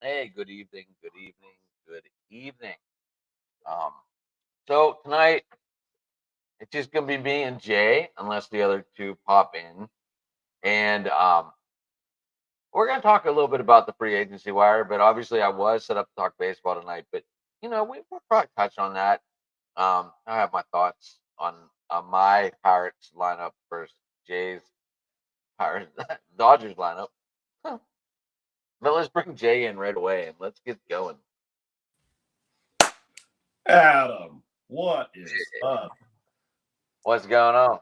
Hey, good evening, good evening, good evening. Um, so tonight it's just gonna be me and Jay, unless the other two pop in, and we're gonna talk a little bit about the free agency wire. But obviously, I was set up to talk baseball tonight, but we'll probably touch on that. I have my thoughts on my Pirates lineup versus Jay's Pirates Dodgers lineup. Huh. But let's bring Jay in right away and let's get going. Adam, what is up? What's going on?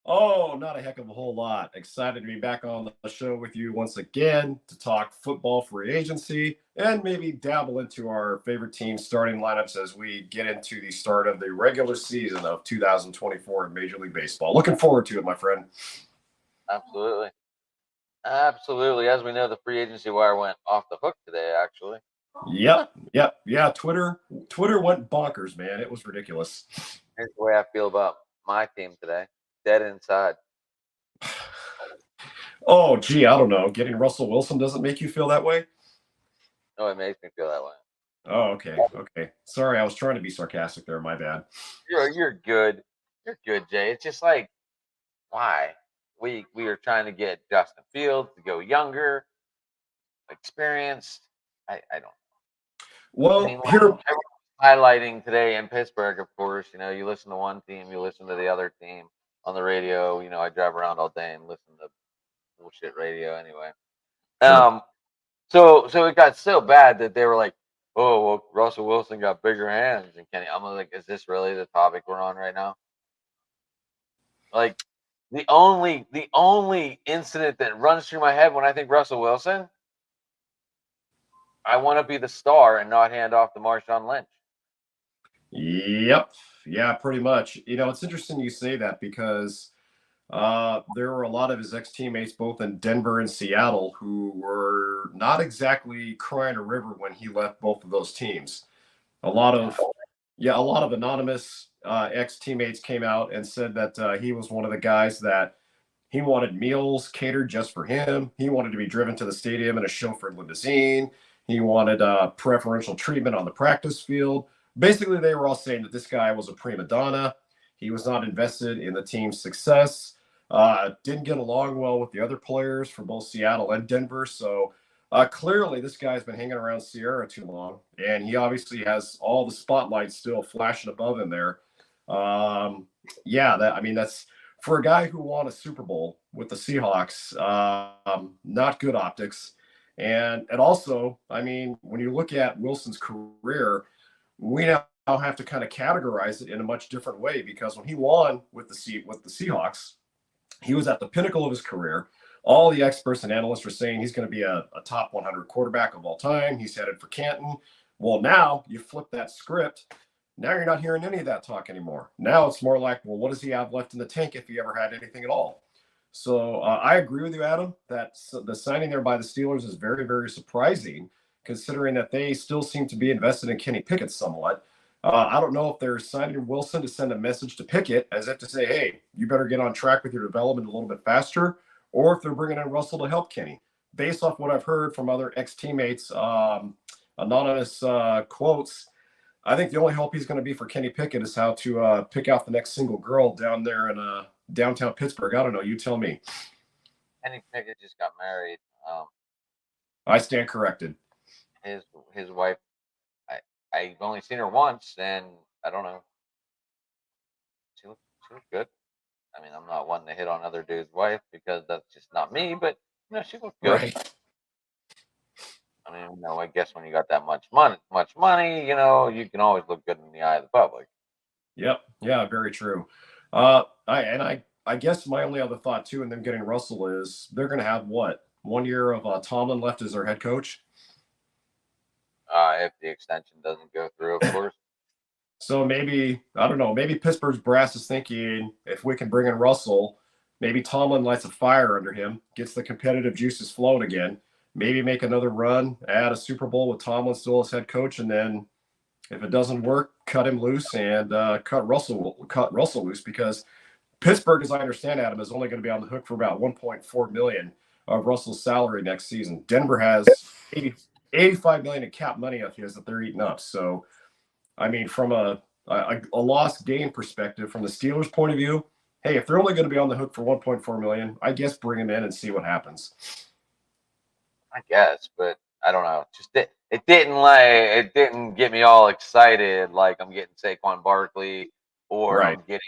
Oh, not a heck of a whole lot. Excited to be back on the show with you once again to talk football free agency and maybe dabble into our favorite team starting lineups as we get into the start of the regular season of 2024 in Major League Baseball. Looking forward to it, my friend. Absolutely. Absolutely. As we know, the free agency wire went off the hook today, actually. Yeah. Twitter went bonkers, man. It was ridiculous. Here's the way I feel about my team today. Dead inside. Oh, gee, I don't know. Getting Russell Wilson doesn't make you feel that way? No, it makes me feel that way. Oh, okay. Sorry, I was trying to be sarcastic there. My bad. You're good. You're good, Jay. It's just like, why? We are trying to get Justin Fields to go younger, experienced. I don't. I mean, Well, here, everyone's highlighting today in Pittsburgh, of course. You listen to one team, you listen to the other team on the radio. I drive around all day and listen to bullshit radio anyway. sure. Um, so it got so bad that they were like, "Oh, well, Russell Wilson got bigger hands than Kenny." I'm like, "Is this really the topic we're on right now?" Like the only incident that runs through my head when I think Russell Wilson, I want to be the star and not hand off to Marshawn Lynch. Yep. Yeah, pretty much. It's interesting you say that because there were a lot of his ex teammates, both in Denver and Seattle, who were not exactly crying a river when he left both of those teams. A lot of, yeah, a lot of anonymous ex teammates came out and said that he was one of the guys that he wanted meals catered just for him. He wanted to be driven to the stadium in a chauffeured limousine. He wanted preferential treatment on the practice field. Basically, they were all saying that this guy was a prima donna. He was not invested in the team's success. Didn't get along well with the other players from both Seattle and Denver. So clearly, this guy's been hanging around Sierra too long, and he obviously has all the spotlights still flashing above him there. That's for a guy who won a Super Bowl with the Seahawks. Not good optics. And also, I mean, when you look at Wilson's career, we now have to kind of categorize it in a much different way because when he won with the Seahawks, he was at the pinnacle of his career. All the experts and analysts were saying he's going to be a top 100 quarterback of all time. He's headed for Canton. Well, now you flip that script. Now you're not hearing any of that talk anymore. Now it's more like, well, what does he have left in the tank if he ever had anything at all? So I agree with you, Adam, that the signing there by the Steelers is very, very surprising, considering that they still seem to be invested in Kenny Pickett somewhat. I don't know if they're signing Wilson to send a message to Pickett as if to say, hey, you better get on track with your development a little bit faster, or if they're bringing in Russell to help Kenny. Based off what I've heard from other ex-teammates, anonymous quotes, I think the only help he's going to be for Kenny Pickett is how to pick out the next single girl down there in downtown Pittsburgh. I don't know. You tell me. Kenny Pickett just got married. I stand corrected. His wife, I've only seen her once, and I don't know. She looked good. I mean, I'm not one to hit on other dude's wife because that's just not me. But she looked good. Right. I mean, I guess when you got that much money, you can always look good in the eye of the public. Yep. Yeah. Very true. I guess my only other thought too, in them getting Russell is they're going to have what 1 year of Tomlin left as their head coach. If the extension doesn't go through, of course. So maybe, I don't know, maybe Pittsburgh's brass is thinking if we can bring in Russell, maybe Tomlin lights a fire under him, gets the competitive juices flowing again, maybe make another run, add a Super Bowl with Tomlin still as head coach, and then if it doesn't work, cut him loose and cut Russell loose because Pittsburgh, as I understand, Adam, is only going to be on the hook for about $1.4 million of Russell's salary next season. Denver has 80. $85 million in cap money of his that they're eating up. So, I mean, from a lost gain perspective, from the Steelers' point of view, hey, if they're only going to be on the hook for 1.4 million, I guess bring him in and see what happens. I guess, but I don't know. Just it didn't get me all excited like I'm getting Saquon Barkley or Right. I'm getting,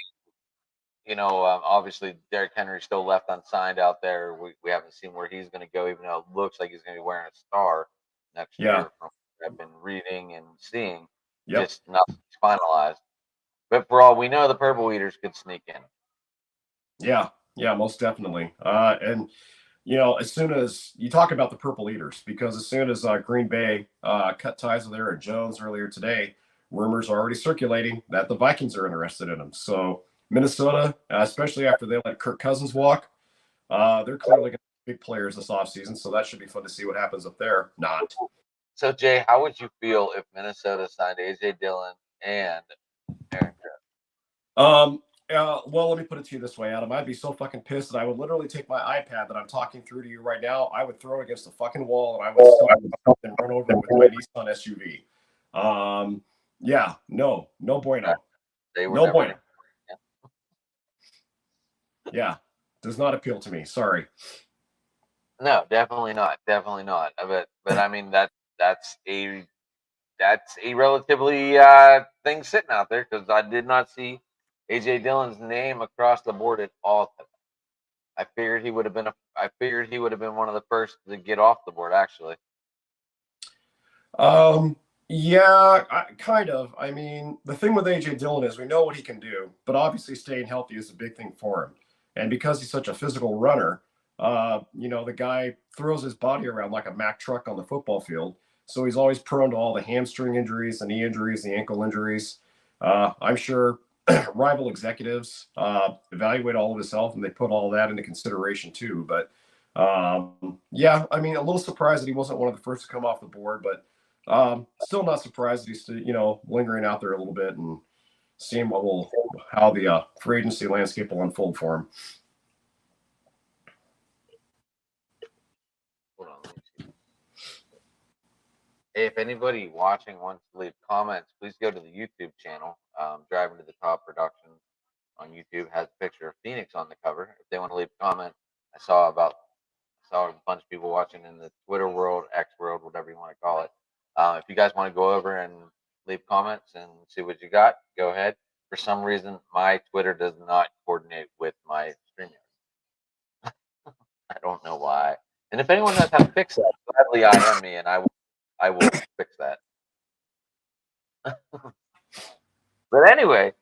obviously Derrick Henry's still left unsigned out there. We haven't seen where he's going to go, even though it looks like he's going to be wearing a star next Yeah. year from what I've been reading and seeing. Yep. Just nothing's finalized. But for all we know, the Purple Eaters could sneak in. Yeah. Yeah, most definitely. And as soon as you talk about the Purple Eaters, because as soon as Green Bay cut ties with Aaron Jones earlier today, rumors are already circulating that the Vikings are interested in him. So Minnesota, especially after they let Kirk Cousins walk, they're clearly going to be big players this offseason. So that should be fun to see what happens up there. Not. So Jay, how would you feel if Minnesota signed AJ Dillon and Aaron Jones? Well, let me put it to you this way, Adam. I'd be so fucking pissed that I would literally take my iPad that I'm talking through to you right now. I would throw it against the fucking wall and I would stop and run over with my Nissan SUV. Yeah, no bueno. No bueno. Yeah, does not appeal to me. Sorry. No, definitely not. Definitely not. But I mean that's a relatively thing sitting out there because I did not see AJ Dillon's name across the board at all today. I figured he would have been one of the first to get off the board actually. Yeah, kind of. I mean, the thing with AJ Dillon is we know what he can do, but obviously staying healthy is a big thing for him. And because he's such a physical runner, the guy throws his body around like a Mack truck on the football field. So he's always prone to all the hamstring injuries, the knee injuries, the ankle injuries. I'm sure rival executives evaluate all of his health and they put all that into consideration too. But yeah, I mean, a little surprised that he wasn't one of the first to come off the board, but still not surprised that he's still, lingering out there a little bit and seeing how the free agency landscape will unfold for him. Hold on, let me see. If anybody watching wants to leave comments, please go to the YouTube channel. Driving to the Top Productions on YouTube has a picture of Phoenix on the cover. If they want to leave a comment, I saw a bunch of people watching in the Twitter world, X world, whatever you want to call it. If you guys want to go over and leave comments and see what you got, go ahead. For some reason, my Twitter does not coordinate with my StreamYard. I don't know why. And if anyone knows how to fix that, gladly IM me and I will fix that. But anyway,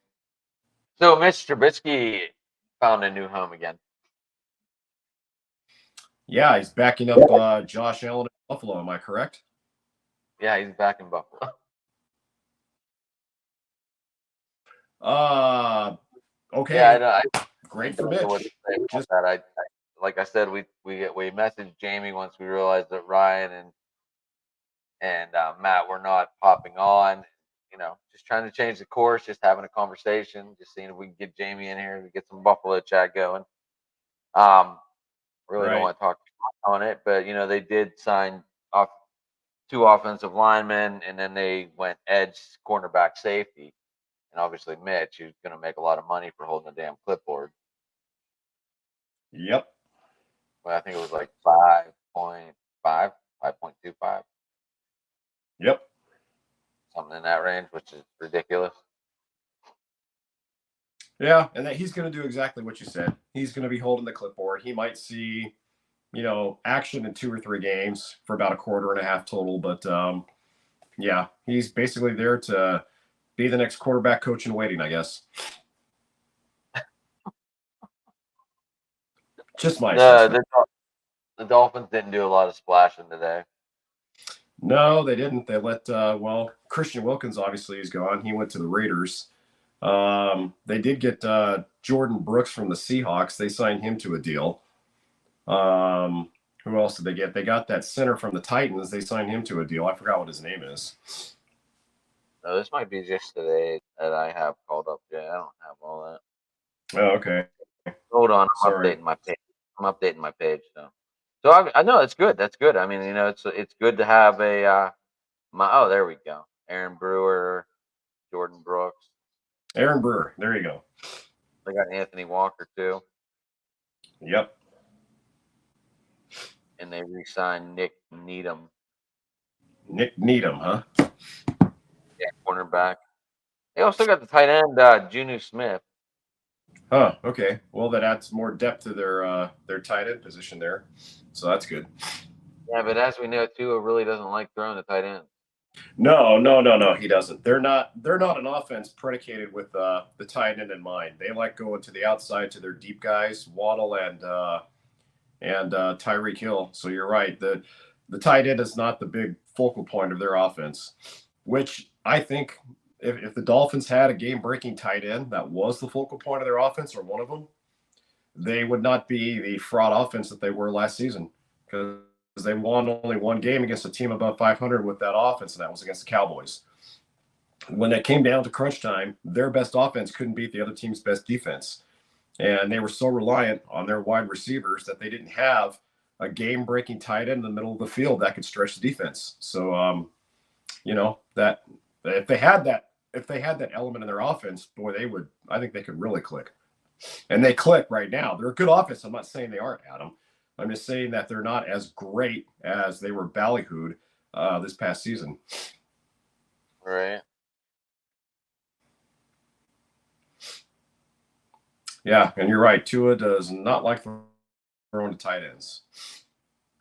so Mitch Trubisky found a new home again. Yeah, he's backing up Josh Allen in Buffalo. Am I correct? Yeah, he's back in Buffalo. Okay. Yeah, great for Mitch. That. Like I said, we messaged Jamie once we realized that Ryan and Matt were not popping on. Just trying to change the course, just having a conversation, just seeing if we can get Jamie in here to get some Buffalo chat going. Really don't want to talk on it, but they did sign off 2 offensive linemen, and then they went edge, cornerback, safety, and obviously Mitch, who's going to make a lot of money for holding a damn clipboard. Yep. But I think it was like 5.5, 5.25. Yep. Something in that range, which is ridiculous. Yeah, and that he's going to do exactly what you said. He's going to be holding the clipboard. He might see, action in 2 or 3 games for about a quarter and a half total. But yeah, he's basically there to be the next quarterback coach in waiting, I guess. Just my assessment. The Dolphins didn't do a lot of splashing today. No, they didn't. They let Christian Wilkins obviously is gone. He went to the Raiders. They did get Jordan Brooks from the Seahawks. They signed him to a deal. Who else did they get? They got that center from the Titans. They signed him to a deal. I forgot what his name is. No, this might be just today that I have called up. Yeah, I don't have all that. Oh, okay. Hold on, I'm updating my page. So So I know it's good. That's good. I mean, it's good to have a there we go. Aaron Brewer, Jordan Brooks. Aaron Brewer. There you go. They got Anthony Walker too, Yep. and they re-signed Nick Needham, Nick Needham, huh? cornerback. They also got the tight end Junu Smith. Huh. Okay. Well, that adds more depth to their tight end position there, so that's good. Yeah, but as we know, Tua really doesn't like throwing the tight end. No. He doesn't. They're not an offense predicated with the tight end in mind. They like going to the outside to their deep guys, Waddle and Tyreek Hill. So you're right. The tight end is not the big focal point of their offense, which I think if the Dolphins had a game-breaking tight end that was the focal point of their offense or one of them, they would not be the fraud offense that they were last season because they won only one game against a team above 500 with that offense, and that was against the Cowboys. When it came down to crunch time, their best offense couldn't beat the other team's best defense. And they were so reliant on their wide receivers that they didn't have a game-breaking tight end in the middle of the field that could stretch the defense. So, that if they had that element in their offense, boy, I think they could really click. And they click right now. They're a good offense. I'm not saying they aren't, Adam. I'm just saying that they're not as great as they were ballyhooed this past season. Right. Yeah, and you're right. Tua does not like throwing to tight ends.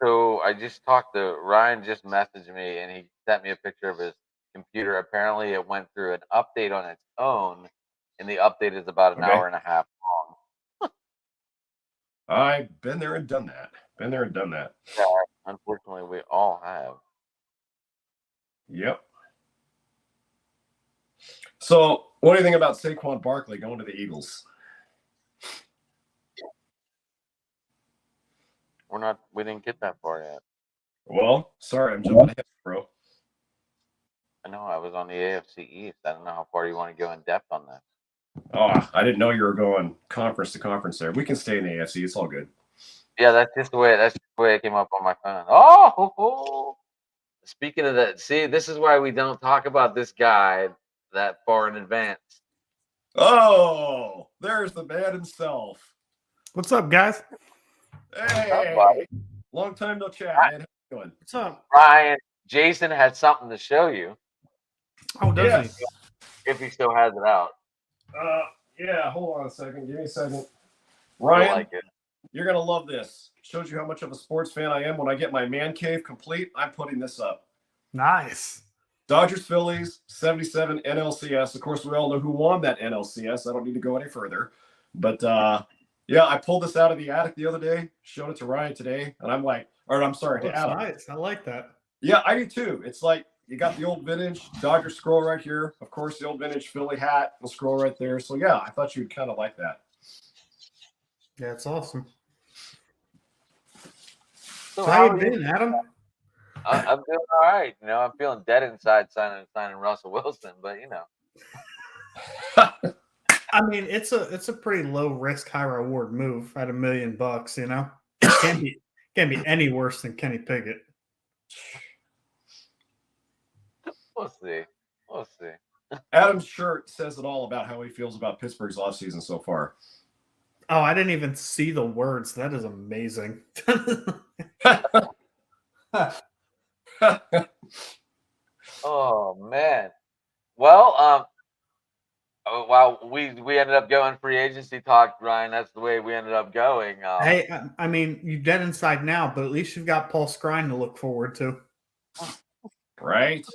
So I just talked to Ryan. Just messaged me, and he sent me a picture of his computer. Apparently, it went through an update on its own, and the update is about an hour and a half long. I've been there and done that. Yeah, unfortunately, we all have. Yep. So, what do you think about Saquon Barkley going to the Eagles? We didn't get that far yet. Well, sorry, I'm jumping ahead, bro. I know I was on the AFC East. I don't know how far you want to go in depth on that. Oh, I didn't know you were going conference to conference there. We can stay in the AFC. It's all good. Yeah, that's just the way it came up on my phone. Oh, speaking of that, see, this is why we don't talk about this guy that far in advance. Oh, there's the man himself. What's up, guys? Hey, long time no chat, man. How you doing? What's up? Ryan, Jason had something to show you. Oh, does he? If he still has it out. Yeah, hold on a second. Give me a second. Ryan, like it. You're going to love this. Shows you how much of a sports fan I am. When I get my man cave complete, I'm putting this up. Nice. Dodgers, Phillies, 77 NLCS. Of course, we all know who won that NLCS. I don't need to go any further. But, yeah, I pulled this out of the attic the other day, showed it to Ryan today, and I'm like, to Adam. Nice. I like that. Yeah, I do too. It's like you got the old vintage Dodger scroll right here. Of course, the old vintage Philly hat, the scroll right there. So, yeah, I thought you'd kind of like that. Yeah, it's awesome. So how you been, Adam? I'm doing all right. I'm feeling dead inside signing Russell Wilson, but I mean, it's a pretty low risk, high reward move at $1 million. Can't be any worse than Kenny Pickett. We'll see. Adam's shirt says it all about how he feels about Pittsburgh's offseason so far. Oh, I didn't even see the words. That is amazing. Oh man. Well, we ended up going free agency talk, Ryan. That's the way we ended up going. Hey, I mean, you're dead inside now, but at least you've got Paul Scrine to look forward to. Right.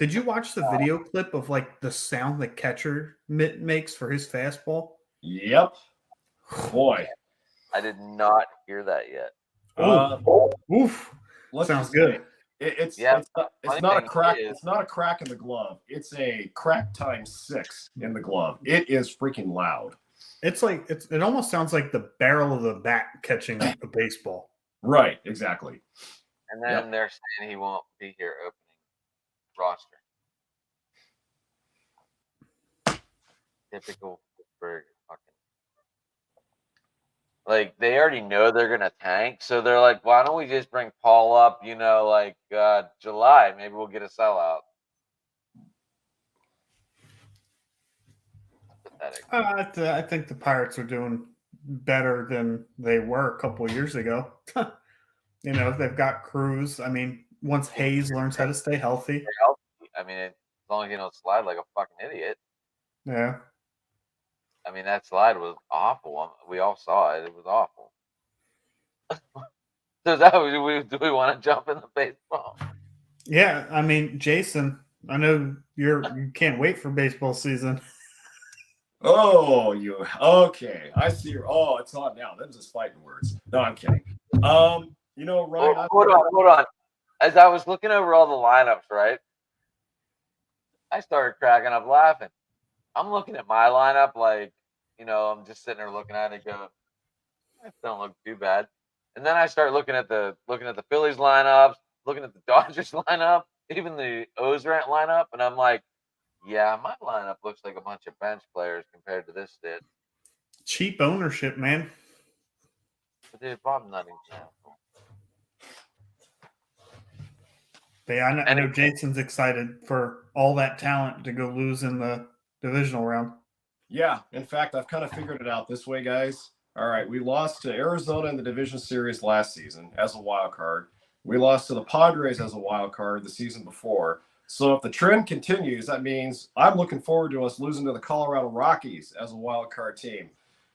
Did you watch the video clip of the sound the catcher mitt makes for his fastball? Yep. Boy. I did not hear that yet. Oof. Sounds good. It's not a crack. It's not a crack in the glove. It's a crack times 6 in the glove. It is freaking loud. It's it almost sounds like the barrel of the bat catching the baseball. Right, exactly. And then they're saying he won't be here opening roster. Typical Pittsburgh fucking. like they already know they're gonna tank, so they're like, why don't we just bring Paul up? Like July, maybe we'll get a sellout. Pathetic. I think the Pirates are doing better than they were a couple of years ago. They've got Cruz. I mean, once Hayes learns how to stay healthy. I mean, as long as you don't slide like a fucking idiot. Yeah. I mean, that slide was awful. We all saw it. It was awful. So is that do we want to jump into baseball? Yeah, I mean, Jason, I know you can't wait for baseball season. Oh, okay? I see. It's on now. Them's just fighting words. No, I'm kidding. Ryan. Hold on. As I was looking over all the lineups, right, I started cracking up laughing. I'm looking at my lineup like, I'm just sitting there looking at it, go, it don't look too bad. And then I start looking at the Phillies lineups, looking at the Dodgers lineup, even the O's lineup, and I'm like, yeah, my lineup looks like a bunch of bench players compared to this shit. Cheap ownership, man. But dude, Bob Nutting's asshole. Yeah, I know Jason's excited for all that talent to go lose in the divisional round. Yeah, in fact, I've kind of figured it out this way, guys. All right, we lost to Arizona in the division series last season as a wild card. We lost to the Padres as a wild card the season before. So if the trend continues, that means I'm looking forward to us losing to the Colorado Rockies as a wild card team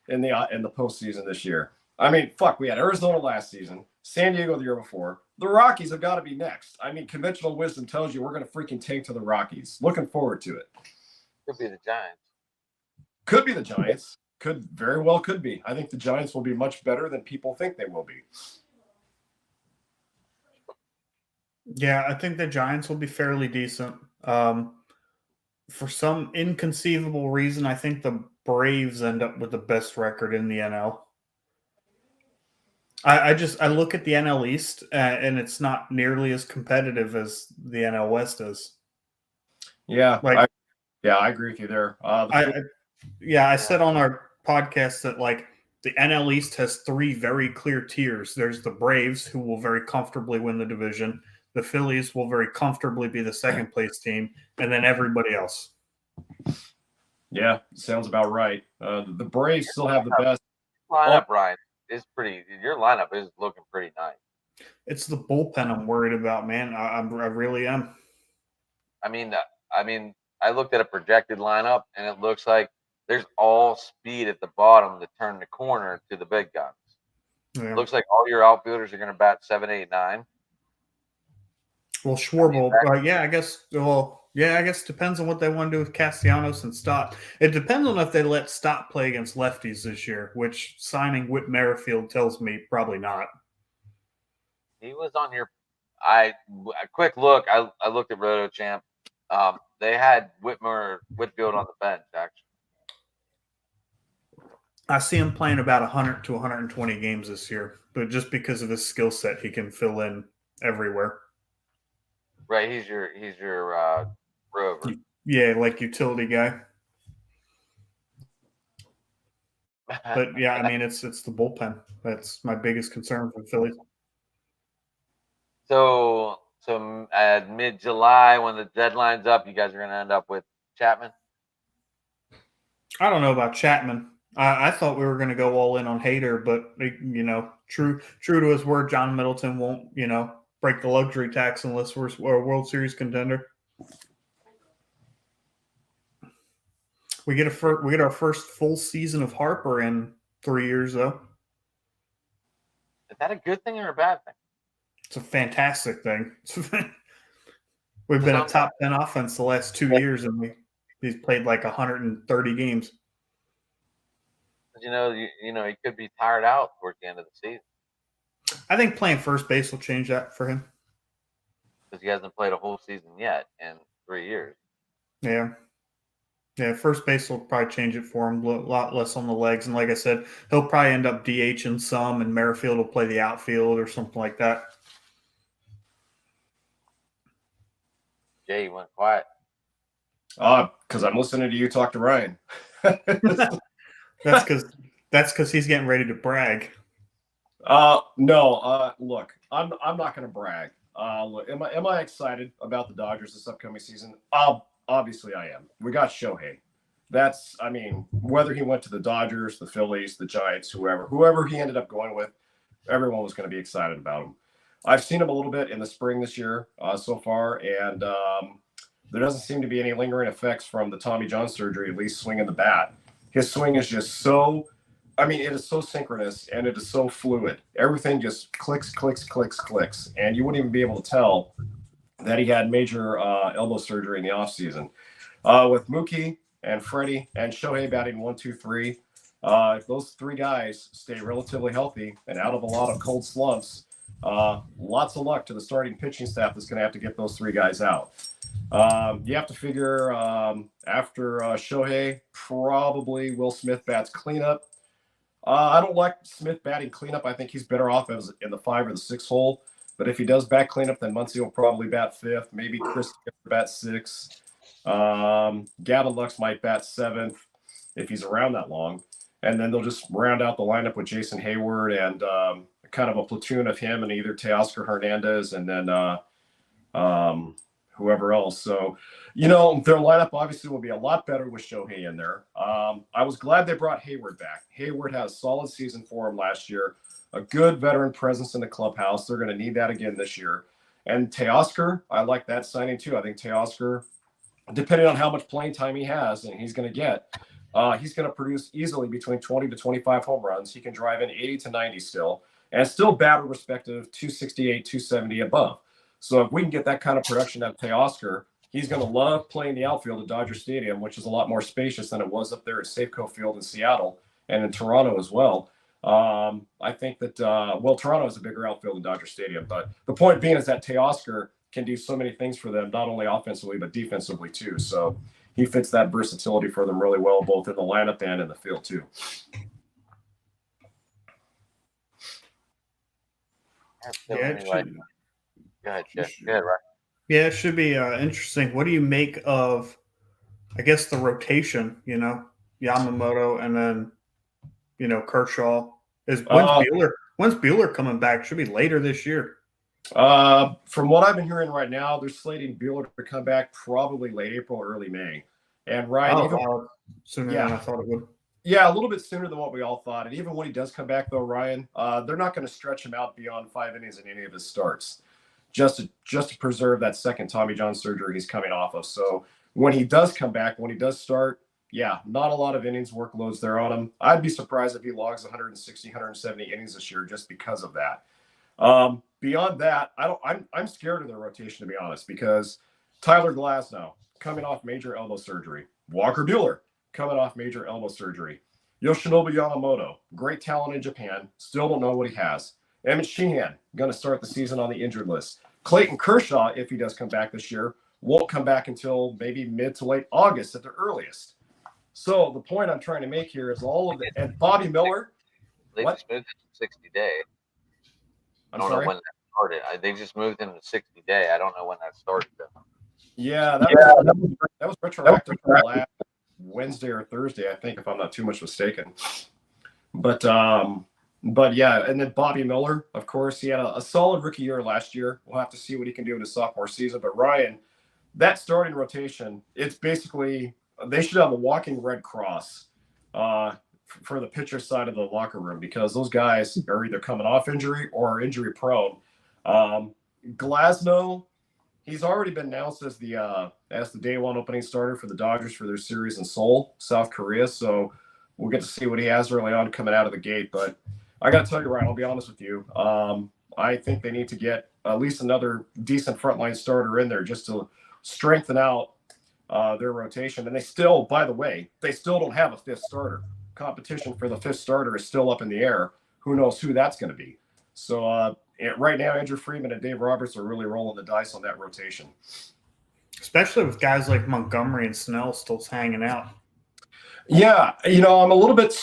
in the postseason this year. I mean, fuck, we had Arizona last season, San Diego the year before. The Rockies have got to be next. I mean, conventional wisdom tells you we're going to freaking tank to the Rockies. Looking forward to it. Could be the Giants. Could be the Giants. Could very well could be. I think the Giants will be much better than people think they will be. Yeah, I think the Giants will be fairly decent. For some inconceivable reason, I think the Braves end up with the best record in the NL. I look at the NL East and it's not nearly as competitive as the NL West is. Yeah, I agree with you there. I said on our podcast that the NL East has three very clear tiers. There's the Braves, who will very comfortably win the division. The Phillies will very comfortably be the second place team, and then everybody else. Yeah, sounds about right. The Braves still have the best lineup. Ryan, is pretty. Your lineup is looking pretty nice. It's the bullpen I'm worried about, man. I really am. I mean, I looked at a projected lineup, and it looks like there's all speed at the bottom to turn the corner to the big guns. Yeah. Looks like all your outfielders are going to bat 7, 8, 9. Well, Schwarber, I guess. Well, yeah, I guess it depends on what they want to do with Castellanos and Stott. It depends on if they let Stott play against lefties this year, which signing Whit Merrifield tells me probably not. He was on your. A quick look. I looked at RotoChamp. They had Whitfield on the bench actually. I see him playing about 100 to 120 games this year, but just because of his skill set, he can fill in everywhere. Right, he's your rover. Yeah, like utility guy. But yeah, I mean it's the bullpen. That's my biggest concern for the Phillies. So at mid-July, when the deadline's up, you guys are going to end up with Chapman? I don't know about Chapman. I thought we were going to go all in on Hader, but true to his word, John Middleton won't break the luxury tax unless we're a World Series contender. We get our first full season of Harper in 3 years, though. Is that a good thing or a bad thing? It's a fantastic thing. We've been a top 10 offense the last 2 years, and he's played like 130 games. He could be tired out towards the end of the season. I think playing first base will change that for him. Because he hasn't played a whole season yet in 3 years. Yeah. Yeah, first base will probably change it for him, a lot less on the legs. And like I said, he'll probably end up DHing some, and Merrifield will play the outfield or something like that. Jay, you went quiet. Because I'm listening to you talk to Ryan. That's That's because he's getting ready to brag. No. Look, I'm not going to brag. Look, am I excited about the Dodgers this upcoming season? Obviously I am. We got Shohei. I mean, whether he went to the Dodgers, the Phillies, the Giants, whoever he ended up going with, everyone was going to be excited about him. I've seen him a little bit in the spring this year so far, and there doesn't seem to be any lingering effects from the Tommy John surgery, at least swinging the bat. His swing is just so, I mean, it is so synchronous and it is so fluid. Everything just clicks, clicks, clicks, clicks. And you wouldn't even be able to tell that he had major elbow surgery in the offseason. With Mookie and Freddie and Shohei batting 1, 2, 3, if those three guys stay relatively healthy and out of a lot of cold slumps, lots of luck to the starting pitching staff that's going to have to get those three guys out. You have to figure after Shohei, probably Will Smith bats cleanup. I don't like Smith batting cleanup. I think he's better off as in the 5 or the 6 hole. But if he does bat cleanup, then Muncy will probably bat 5th. Maybe Chris bat 6th. Gavin Lux might bat 7th if he's around that long. And then they'll just round out the lineup with Jason Hayward and kind of a platoon of him and either Teoscar Hernandez and then whoever else. So, you know, their lineup obviously will be a lot better with Shohei in there. I was glad they brought Hayward back. Hayward had a solid season for him last year, a good veteran presence in the clubhouse. They're going to need that again this year. And Teoscar, I like that signing too. I think Teoscar, depending on how much playing time he has and he's going to get, he's going to produce easily between 20 to 25 home runs. He can drive in 80 to 90 still, and still bat a respective 268, 270 above. So if we can get that kind of production out of Teoscar, he's going to love playing the outfield at Dodger Stadium, which is a lot more spacious than it was up there at Safeco Field in Seattle and in Toronto as well. I think that, Toronto is a bigger outfield than Dodger Stadium. But the point being is that Teoscar can do so many things for them, not only offensively, but defensively too. So he fits that versatility for them really well, both in the lineup and in the field too. Yeah, it should, Go ahead, Jeff. Go ahead, right? yeah, it should be interesting. What do you make of, I guess, the rotation? You know, Yamamoto and then, you know, Kershaw. When's Buehler coming back? Should be later this year. From what I've been hearing right now, they're slating Buehler to come back probably late April, early May. And Ryan, sooner than I thought it would. Yeah, a little bit sooner than what we all thought. And even when he does come back, though, Ryan, they're not going to stretch him out beyond 5 innings in any of his starts, just to preserve that second Tommy John surgery he's coming off of. So when he does come back, when he does start, yeah, not a lot of innings workloads there on him. I'd be surprised if he logs 160, 170 innings this year just because of that. Beyond that, I'm scared of their rotation, to be honest, because Tyler Glasnow coming off major elbow surgery, Walker Buehler coming off major elbow surgery, Yoshinobu Yamamoto, great talent in Japan, still don't know what he has. Emmett Sheehan going to start the season on the injured list. Clayton Kershaw, if he does come back this year, won't come back until maybe mid to late August at the earliest. So the point I'm trying to make here is all of it. And Bobby Miller. They just moved it to 60 day. I don't know when that started. They just moved him to 60 day. I don't know when that started though. Yeah, that was retroactive for last Wednesday or Thursday, I think, if I'm not too much mistaken. But yeah, and then Bobby Miller, of course, he had a solid rookie year last year. We'll have to see what he can do in his sophomore season. But Ryan, that starting rotation, it's basically they should have a walking Red Cross for the pitcher side of the locker room, because those guys are either coming off injury or injury prone. Glasnow, he's already been announced as the day one opening starter for the Dodgers for their series in Seoul, South Korea. So we'll get to see what he has early on coming out of the gate. But I got to tell you, Ryan, I'll be honest with you. I think they need to get at least another decent frontline starter in there just to strengthen out their rotation. And they still, by the way, they still don't have a fifth starter. Competition for the fifth starter is still up in the air. Who knows who that's going to be? So right now, Andrew Freeman and Dave Roberts are really rolling the dice on that rotation. Especially with guys like Montgomery and Snell still hanging out. Yeah, you know, I'm a little bit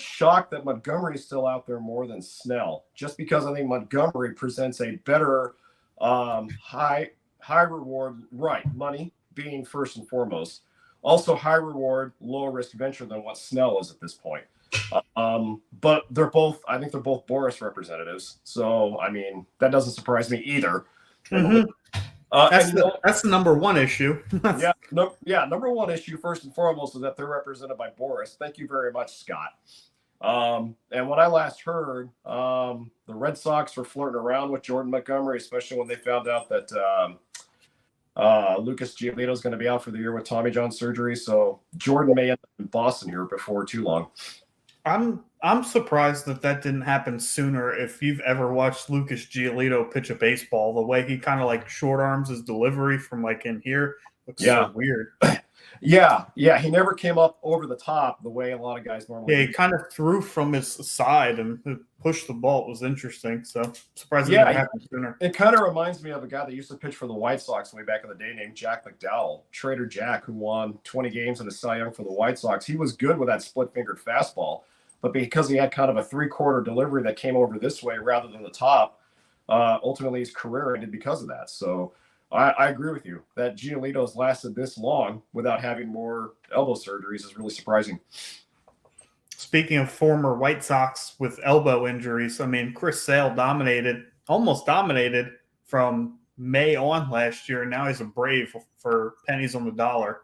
shocked that Montgomery is still out there more than Snell, just because I think Montgomery presents a better high reward, right? Money being first and foremost. Also high reward, low risk venture than what Snell is at this point. But I think they're both Boris representatives. So, I mean, that doesn't surprise me either. Mm-hmm. That's the number one issue. Number one issue, first and foremost, is that they're represented by Boris. Thank you very much, Scott. And when I last heard, the Red Sox were flirting around with Jordan Montgomery, especially when they found out that Lucas Giolito is going to be out for the year with Tommy John surgery. So Jordan may end up in Boston here before too long. I'm surprised that didn't happen sooner. If you've ever watched Lucas Giolito pitch a baseball, the way he kind of like short arms his delivery from like in here looks so weird. Yeah, he never came up over the top the way a lot of guys normally do. He kind of threw from his side and pushed the ball. It was interesting. So surprised it didn't happen sooner. It kind of reminds me of a guy that used to pitch for the White Sox way back in the day named Jack McDowell, Trader Jack, who won 20 games in a Cy Young for the White Sox. He was good with that split-fingered fastball, but because he had kind of a three-quarter delivery that came over this way rather than the top, ultimately his career ended because of that. So I agree with you that Giolito's lasted this long without having more elbow surgeries is really surprising. Speaking of former White Sox with elbow injuries, I mean, Chris Sale almost dominated from May on last year, and now he's a Brave for pennies on the dollar.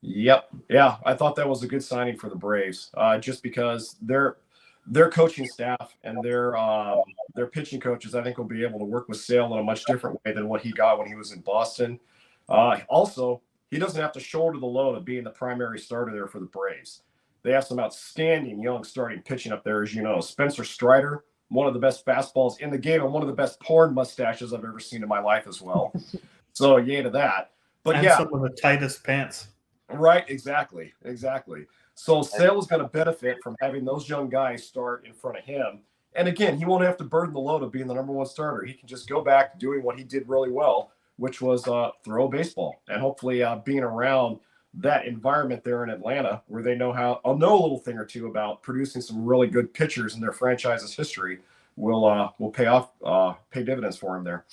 Yep. Yeah, I thought that was a good signing for the Braves, just because their coaching staff and their pitching coaches, I think, will be able to work with Sale in a much different way than what he got when he was in Boston. Also, he doesn't have to shoulder the load of being the primary starter there for the Braves. They have some outstanding young starting pitching up there, as you know. Spencer Strider, one of the best fastballs in the game and one of the best porn mustaches I've ever seen in my life as well. So, yay to that. But and some of the tightest pants. Right, exactly. So Sale is going to benefit from having those young guys start in front of him. And again, he won't have to burden the load of being the number one starter. He can just go back to doing what he did really well, which was throw a baseball, and hopefully being around that environment there in Atlanta where they know a little thing or two about producing some really good pitchers in their franchise's history will pay dividends for him there.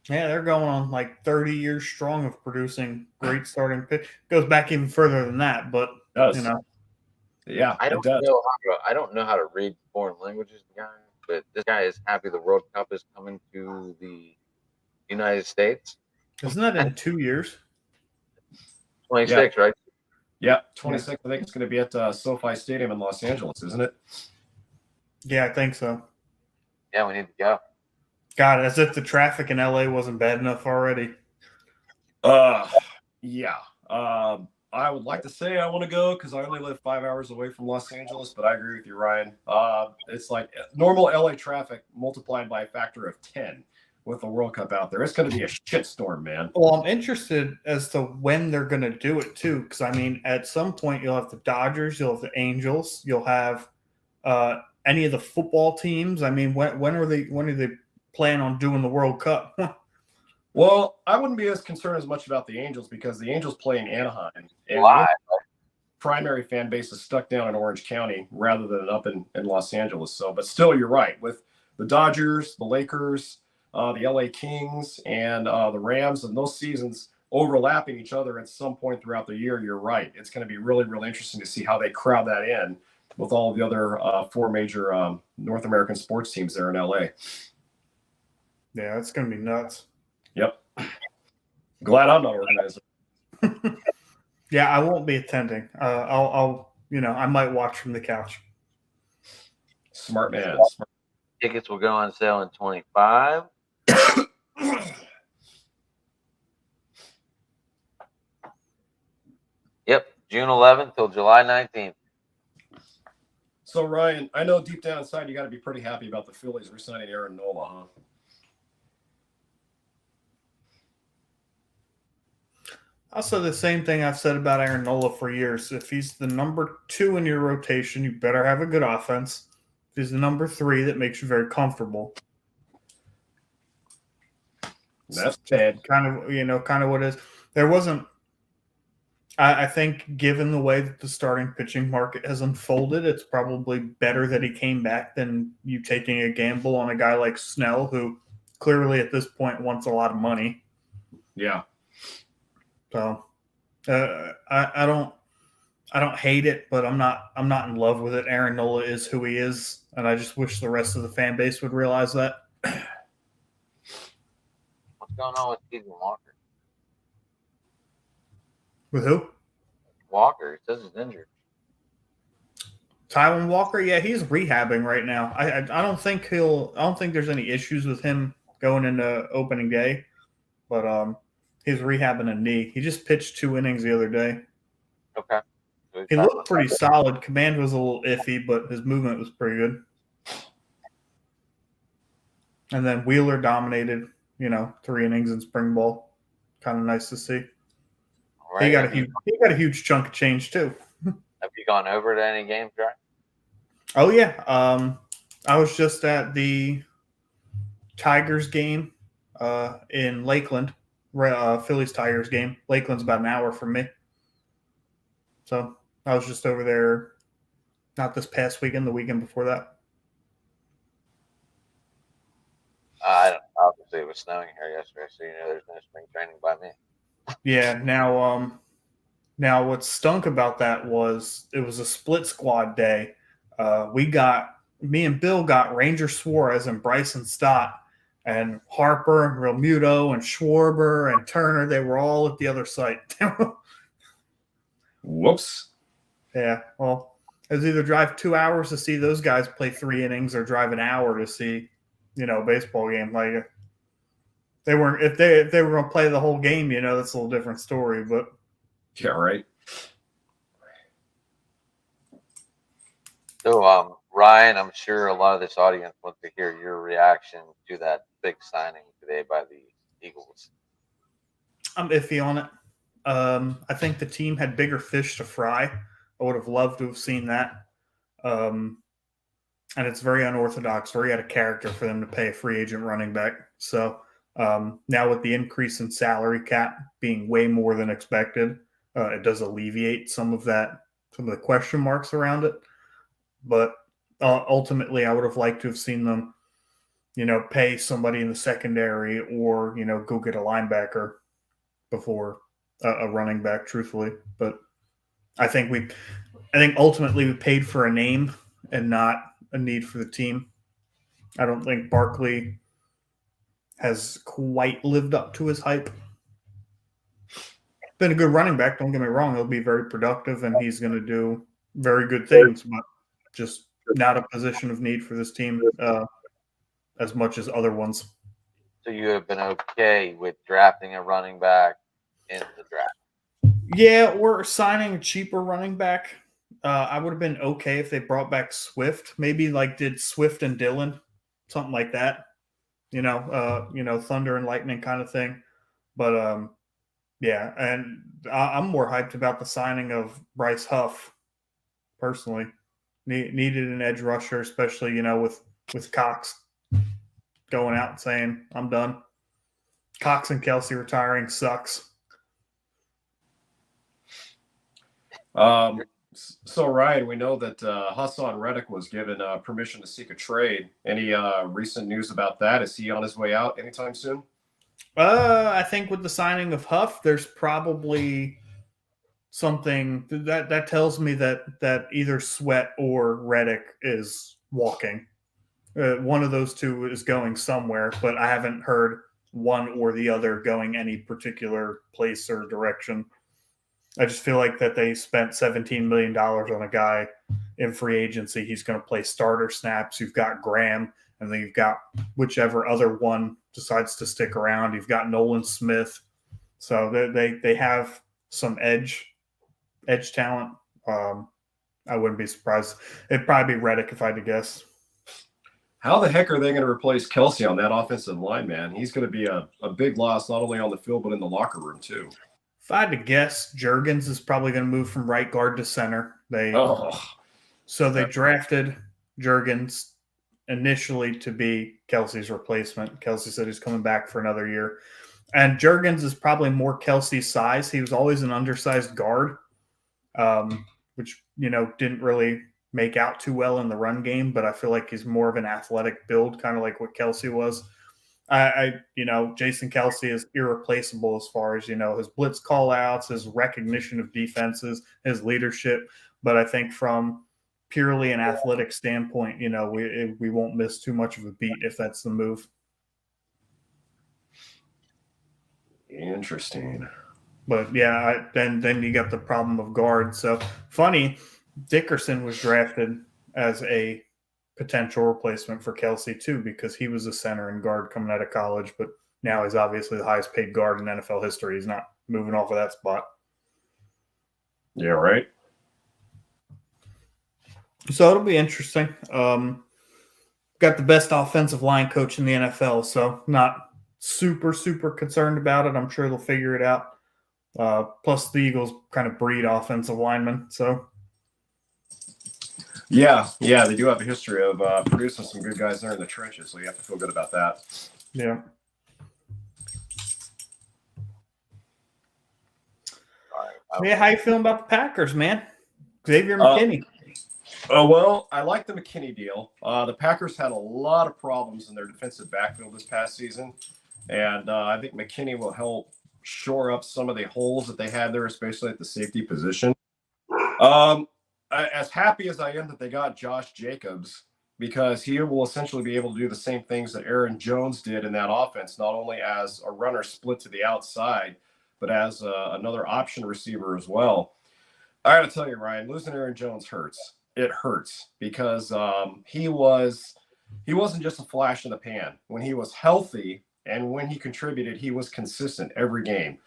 Yeah, they're going on like 30 years strong of producing great starting pitch. Goes back even further than that, but you know. Yeah, I don't know how to read foreign languages, guy, but this guy is happy the World Cup is coming to the United States. Isn't that in 2 years? 26, right? Yeah, 26. I think it's going to be at SoFi Stadium in Los Angeles, isn't it? Yeah, I think so. Yeah, we need to go. God, as if the traffic in LA wasn't bad enough already. Yeah. I would like to say I want to go because I only live 5 hours away from Los Angeles, but I agree with you, Ryan. It's like normal LA traffic multiplied by a factor of 10 with the World Cup out there. It's going to be a shitstorm, man. Well, I'm interested as to when they're going to do it too, because I mean, at some point you'll have the Dodgers, you'll have the Angels, you'll have any of the football teams. I mean, when are they plan on doing the World Cup? Well, I wouldn't be as concerned as much about the Angels because the Angels play in Anaheim. And primary fan base is stuck down in Orange County rather than up in Los Angeles. So, but still, you're right. With the Dodgers, the Lakers, the LA Kings, and the Rams, and those seasons overlapping each other at some point throughout the year, you're right. It's going to be really, really interesting to see how they crowd that in with all of the other four major North American sports teams there in LA. Yeah, it's going to be nuts. Yep. Glad I'm not organizing. Yeah, I won't be attending. I'll I might watch from the couch. Smart man. Tickets will go on sale in 25. Yep, June 11th till July 19th. So, Ryan, I know deep down inside you got to be pretty happy about the Phillies re-signing Aaron Nola, huh? I'll say the same thing I've said about Aaron Nola for years. If he's the number 2 in your rotation, you better have a good offense. If he's the number 3, that makes you very comfortable. That's bad. Kind of what it is. There wasn't. I think, given the way that the starting pitching market has unfolded, it's probably better that he came back than you taking a gamble on a guy like Snell, who clearly at this point wants a lot of money. Yeah. So, I don't. I don't hate it, but I'm not in love with it. Aaron Nola is who he is, and I just wish the rest of the fan base would realize that. What's going on with Keegan Walker? With who? Walker, it says he's injured. Taiwan Walker, yeah, he's rehabbing right now. I don't think there's any issues with him going into opening day, but he's rehabbing a knee. He just pitched 2 innings the other day. Okay. So He looked pretty solid. Command was a little iffy, but his movement was pretty good. And then Wheeler dominated, 3 innings in spring ball. Kind of nice to see. Right. He got a huge chunk of change too. Have you gone over to any games, right? Oh yeah. I was just at the Tigers game in Lakeland, Phillies Tigers game. Lakeland's about an hour from me. So I was just over there, not this past weekend, the weekend before that. Obviously, it was snowing here yesterday, so there's no spring training by me. Yeah. Now what stunk about that was it was a split squad day. Me and Bill got Ranger Suarez and Bryson Stott, and Harper and Realmuto and Schwarber and Turner. They were all at the other site. Whoops. Yeah. Well, it was either drive 2 hours to see those guys play 3 innings or drive an hour to see, a baseball game. Like they weren't if they were going to play the whole game, that's a little different story. But yeah, right. So, Ryan, I'm sure a lot of this audience wants to hear your reaction to that big signing today by the Eagles. I'm iffy on it. I think the team had bigger fish to fry. I would have loved to have seen that. And it's very unorthodox, very out of character for them to pay a free agent running back. So now with the increase in salary cap being way more than expected, it does alleviate some of the question marks around it. But ultimately, I would have liked to have seen them, pay somebody in the secondary or, go get a linebacker before a running back, truthfully. But I think ultimately we paid for a name and not a need for the team. I don't think Barkley has quite lived up to his hype. Been a good running back, don't get me wrong. He'll be very productive and he's going to do very good things, but just not a position of need for this team as much as other ones. So you have been okay with drafting a running back in the draft? Yeah, we're signing a cheaper running back. I would have been okay if they brought back Swift. Maybe like did Swift and Dillon, something like that. Thunder and lightning kind of thing. But yeah, and I'm more hyped about the signing of Bryce Huff. Personally, needed an edge rusher, especially with Cox going out and saying I'm done. Cox and Kelsey retiring sucks. So Ryan, we know that Hassan Reddick was given permission to seek a trade. Any recent news about that? Is he on his way out anytime soon? I think with the signing of Huff, there's probably something that tells me that either Sweat or Reddick is walking. One of those two is going somewhere, but I haven't heard one or the other going any particular place or direction. I just feel like that they spent $17 million on a guy in free agency. He's going to play starter snaps. You've got Graham, and then you've got whichever other one decides to stick around. You've got Nolan Smith. So they have some edge talent. I wouldn't be surprised. It'd probably be Reddick if I had to guess. How the heck are they going to replace Kelsey on that offensive line, man? He's going to be a big loss, not only on the field, but in the locker room too. If I had to guess, Juergens is probably going to move from right guard to center. They drafted Juergens initially to be Kelsey's replacement. Kelsey said he's coming back for another year. And Juergens is probably more Kelsey's size. He was always an undersized guard, which, didn't really make out too well in the run game, but I feel like he's more of an athletic build, kind of like what Kelsey was. Jason Kelsey is irreplaceable as far as, his blitz call outs, his recognition of defenses, his leadership. But I think from purely an athletic standpoint, we won't miss too much of a beat if that's the move. Interesting. But yeah, then you got the problem of guard. So funny, Dickerson was drafted as a potential replacement for Kelsey too, because he was a center and guard coming out of college, but now he's obviously the highest paid guard in NFL history. He's not moving off of that spot. Yeah, right. So it'll be interesting. Got the best offensive line coach in the NFL, so not super concerned about it. I'm sure they'll figure it out. Plus, the Eagles kind of breed offensive linemen, so. Yeah, they do have a history of producing some good guys there in the trenches, so you have to feel good about that. Yeah. All right. Yeah, how you feeling about the Packers, man? Xavier McKinney. Oh, well, I like the McKinney deal. The Packers had a lot of problems in their defensive backfield this past season, and I think McKinney will help shore up some of the holes that they had there, especially at the safety position. As happy as I am that they got Josh Jacobs, because he will essentially be able to do the same things that Aaron Jones did in that offense, not only as a runner split to the outside, but as another option receiver as well. I got to tell you, Ryan, losing Aaron Jones hurts. It hurts because he wasn't just a flash in the pan. When he was healthy and when he contributed, he was consistent every game.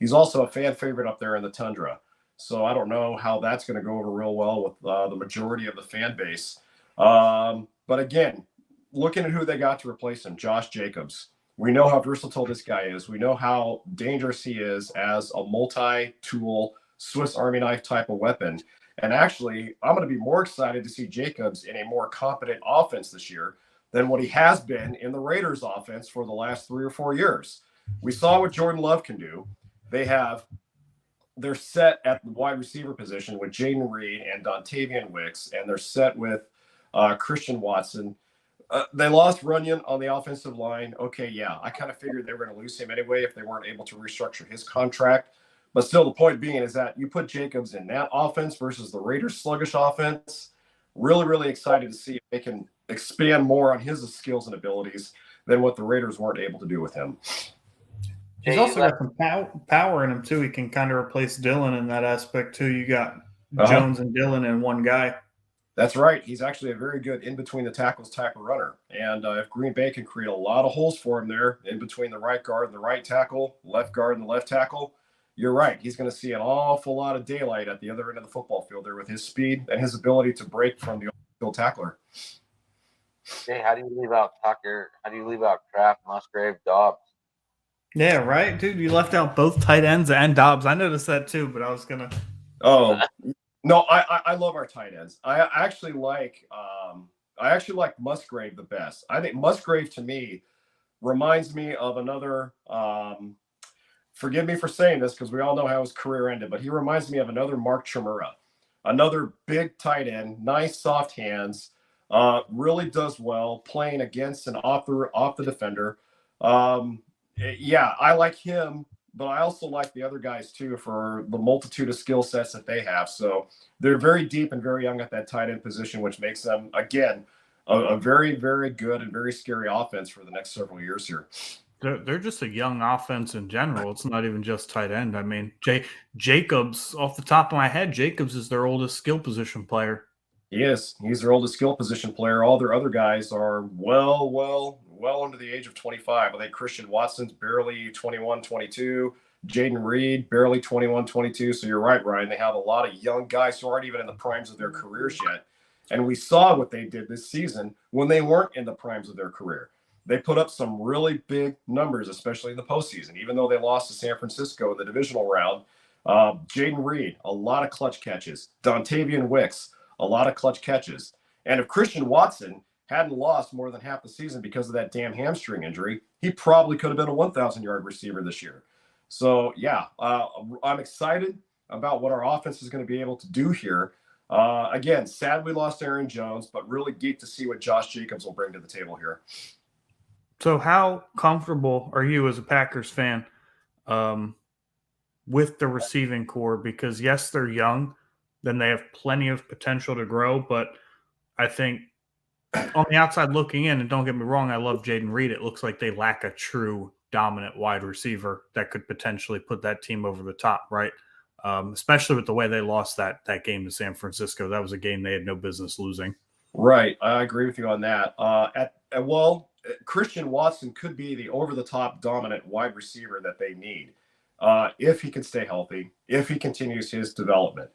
He's also a fan favorite up there in the Tundra. So I don't know how that's going to go over real well with the majority of the fan base. But again, looking at who they got to replace him, Josh Jacobs. We know how versatile this guy is. We know how dangerous he is as a multi-tool Swiss Army knife type of weapon. And actually, I'm going to be more excited to see Jacobs in a more competent offense this year than what he has been in the Raiders offense for the last 3 or 4 years. We saw what Jordan Love can do. They're set at the wide receiver position with Jaden Reed and Dontavian Wicks, and they're set with Christian Watson. They lost Runyon on the offensive line. Okay, yeah, I kind of figured they were going to lose him anyway if they weren't able to restructure his contract. But still, the point being is that you put Jacobs in that offense versus the Raiders' sluggish offense. Really excited to see if they can expand more on his skills and abilities than what the Raiders weren't able to do with him. He's also got some power in him, too. He can kind of replace Dillon in that aspect, too. You got Jones and Dillon in one guy. That's right. He's actually a very good in-between-the-tackles tackle runner. And if Green Bay can create a lot of holes for him there in between the right guard and the right tackle, left guard and the left tackle, you're right. He's going to see an awful lot of daylight at the other end of the football field there with his speed and his ability to break from the field tackler. Hey, how do you leave out Tucker? How do you leave out Kraft, Musgrave, Dobbs? Yeah, right, dude. You left out both tight ends and Dobbs. I noticed that too, but I was gonna. Oh no, I love our tight ends. I actually like Musgrave the best. I think Musgrave to me reminds me of another. Forgive me for saying this because we all know how his career ended, but he reminds me of another Mark Chmura, another big tight end, nice soft hands, really does well playing against and off the defender. Yeah, I like him, but I also like the other guys too for the multitude of skill sets that they have. So they're very deep and very young at that tight end position, which makes them, again, a very good and very scary offense for the next several years here. They're just a young offense in general. It's not even just tight end. I mean, Jacobs, off the top of my head, Jacobs is their oldest skill position player. He is. He's their oldest skill position player. All their other guys are well under the age of 25. I think Christian Watson's barely 21, 22. Jaden Reed, barely 21, 22. So you're right, Ryan. They have a lot of young guys who aren't even in the primes of their careers yet. And we saw what they did this season when they weren't in the primes of their career. They put up some really big numbers, especially in the postseason, even though they lost to San Francisco in the divisional round. Jaden Reed, a lot of clutch catches. Dontavian Wicks, a lot of clutch catches. And if Christian Watson hadn't lost more than half the season because of that damn hamstring injury, he probably could have been a 1,000-yard receiver this year. So, yeah, I'm excited about what our offense is going to be able to do here. Again, sad we lost Aaron Jones, but really geeked to see what Josh Jacobs will bring to the table here. So how comfortable are you as a Packers fan with the receiving core? Because yes, they're young, then they have plenty of potential to grow, but I think on the outside looking in, and don't get me wrong, I love Jaden Reed. It looks like they lack a true dominant wide receiver that could potentially put that team over the top, right? Especially with the way they lost that game to San Francisco. That was a game they had no business losing. Right, I agree with you on that. Christian Watson could be the over-the-top dominant wide receiver that they need if he can stay healthy, if he continues his development.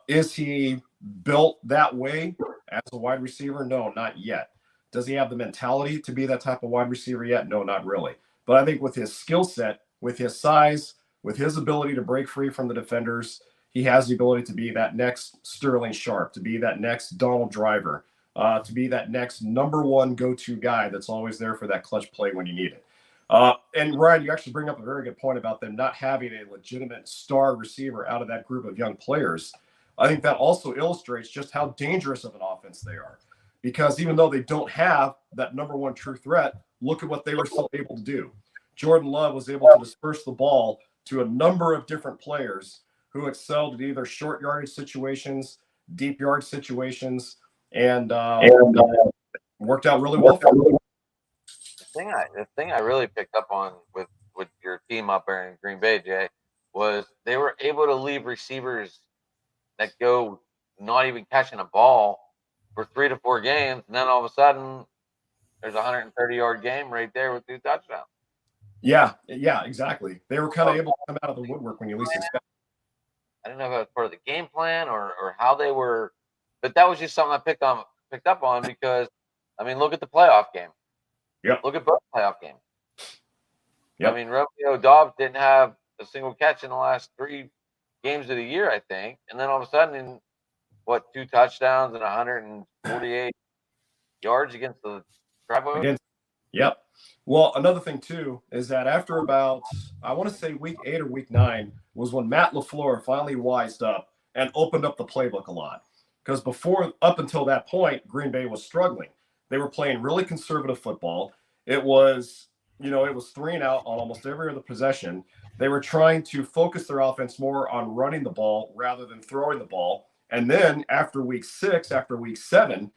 Is he built that way as a wide receiver? No, not yet. Does he have the mentality to be that type of wide receiver yet? No, not really. But I think with his skill set, with his size, with his ability to break free from the defenders, he has the ability to be that next Sterling Sharp, to be that next Donald Driver, to be that next number one go-to guy that's always there for that clutch play when you need it. And Ryan, you actually bring up a very good point about them not having a legitimate star receiver out of that group of young players. I think that also illustrates just how dangerous of an offense they are. Because even though they don't have that number one true threat, look at what they were still able to do. Jordan Love was able to disperse the ball to a number of different players who excelled at either short yardage situations, deep yard situations, and worked out really well for them. The thing I really picked up on with your team up there in Green Bay, Jay, was they were able to leave receivers that go not even catching a ball for 3 to 4 games, and then all of a sudden there's a 130-yard game right there with 2 touchdowns. Yeah, exactly. They were kind of able to come out of the woodwork when you least expect. I don't know if that was part of the game plan or how they were, but that was just something I picked up on because, I mean, look at the playoff game. Yep. Look at both playoff games. Yep. I mean, Romeo Dobbs didn't have a single catch in the last 3 games of the year, I think, and then all of a sudden, 2 touchdowns and 148 yards against the Cowboys? Yep. Well, another thing too is that after about, I want to say week 8 or week 9 was when Matt LaFleur finally wised up and opened up the playbook a lot. Because up until that point, Green Bay was struggling. They were playing really conservative football. It was 3 and out on almost every other possession. They were trying to focus their offense more on running the ball rather than throwing the ball. And then after week 6, after week 7,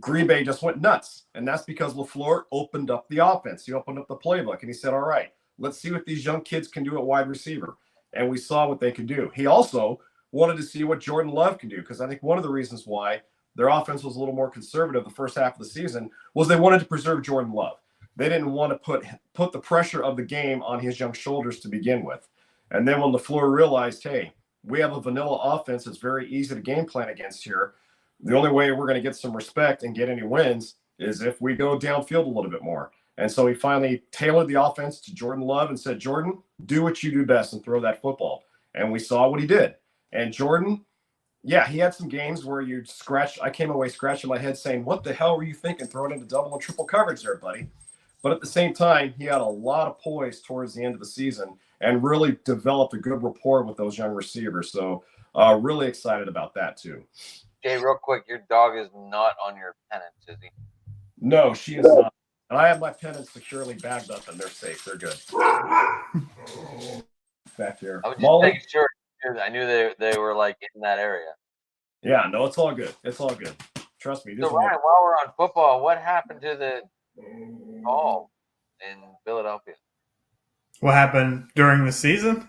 Green Bay just went nuts. And that's because LaFleur opened up the offense. He opened up the playbook and he said, all right, let's see what these young kids can do at wide receiver. And we saw what they could do. He also wanted to see what Jordan Love can do, because I think one of the reasons why their offense was a little more conservative the first half of the season was they wanted to preserve Jordan Love. They didn't want to put the pressure of the game on his young shoulders to begin with. And then when LaFleur realized, hey, we have a vanilla offense that's very easy to game plan against here, the only way we're going to get some respect and get any wins is if we go downfield a little bit more. And so he finally tailored the offense to Jordan Love and said, Jordan, do what you do best and throw that football. And we saw what he did. And Jordan, yeah, he had some games where I came away scratching my head saying, what the hell were you thinking throwing into double and triple coverage there, buddy? But at the same time, he had a lot of poise towards the end of the season and really developed a good rapport with those young receivers. So really excited about that too. Jay, real quick, your dog is not on your pennants, is he? No, she is not. And I have my pennants securely bagged up and they're safe. They're good. Back here. I was just making sure. I knew they were like in that area. Yeah, no, it's all good. It's all good. Trust me. So Ryan, while we're on football, what happened to the call in Philadelphia? What happened during the season?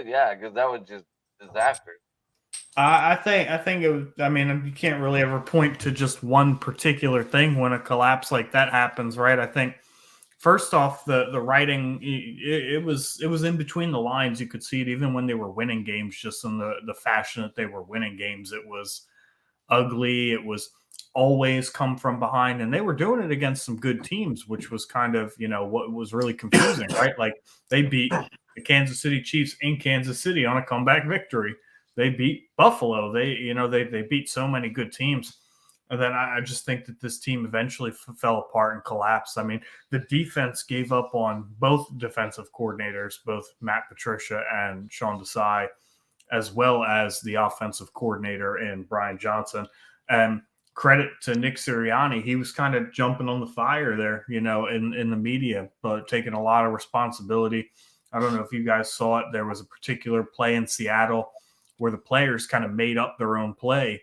Yeah, because that was just disastrous. I think it was. I mean, you can't really ever point to just one particular thing when a collapse like that happens, right? I think first off, the writing it was in between the lines. You could see it even when they were winning games, just in the fashion that they were winning games. It was ugly. It was always come from behind, and they were doing it against some good teams, which was kind of what was really confusing, right? Like they beat the Kansas City Chiefs in Kansas City on a comeback victory. They beat Buffalo. They beat so many good teams. And then I just think that this team eventually fell apart and collapsed. I mean, the defense gave up on both defensive coordinators, both Matt Patricia and Sean Desai, as well as the offensive coordinator in Brian Johnson. And credit to Nick Sirianni. He was kind of jumping on the fire there, in the media, but taking a lot of responsibility. I don't know if you guys saw it. There was a particular play in Seattle where the players kind of made up their own play.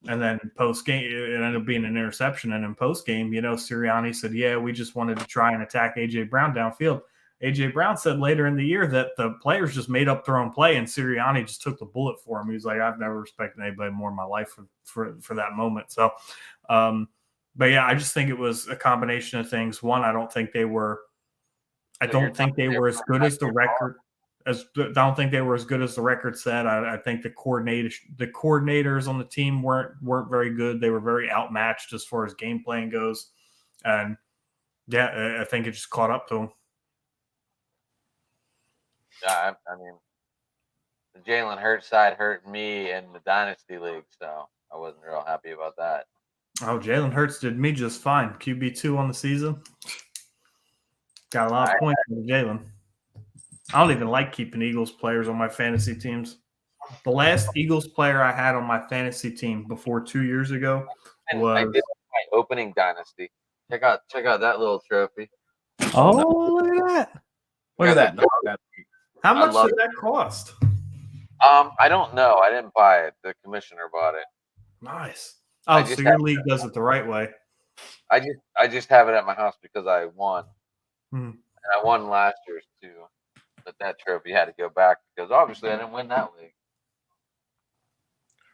And then post game, it ended up being an interception. And in post game, Sirianni said, "Yeah, we just wanted to try and attack A.J. Brown downfield." A.J. Brown said later in the year that the players just made up their own play, and Sirianni just took the bullet for him. He was like, "I've never respected anybody more in my life for that moment." So, but yeah, I just think it was a combination of things. One, I don't think they were as good as the record. I don't think they were as good as the record said. I think the coordinators on the team weren't very good. They were very outmatched as far as game playing goes, and yeah, I think it just caught up to them. Yeah, I mean, the Jalen Hurts side hurt me in the Dynasty League, so I wasn't real happy about that. Oh, Jalen Hurts did me just fine. QB2 on the season. Got a lot of points for Jalen. I don't even like keeping Eagles players on my fantasy teams. The last Eagles player I had on my fantasy team before 2 years ago was I did my opening Dynasty. Check out that little trophy. Oh, look at that. Look at that. How much did that cost? I don't know. I didn't buy it. The commissioner bought it. Nice. Oh, so your league does it the right way. I just have it at my house because I won. And I won last year's too. But that trophy had to go back because obviously I didn't win that league.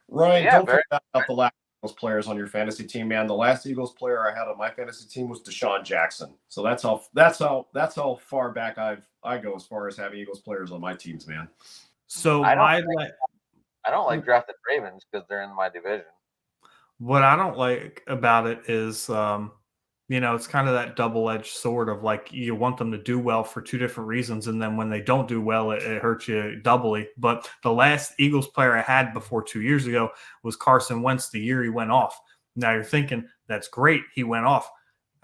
Ryan, don't forget about the last Eagles players on your fantasy team, man. The last Eagles player I had on my fantasy team was Deshaun Jackson. So that's how far back I go as far as having Eagles players on my teams, man. So I don't like drafting Ravens because they're in my division. What I don't like about it is it's kind of that double-edged sword of like you want them to do well for two different reasons, and then when they don't do well, it hurts you doubly. But the last Eagles player I had before 2 years ago was Carson Wentz the year he went off. Now you're thinking, that's great, he went off.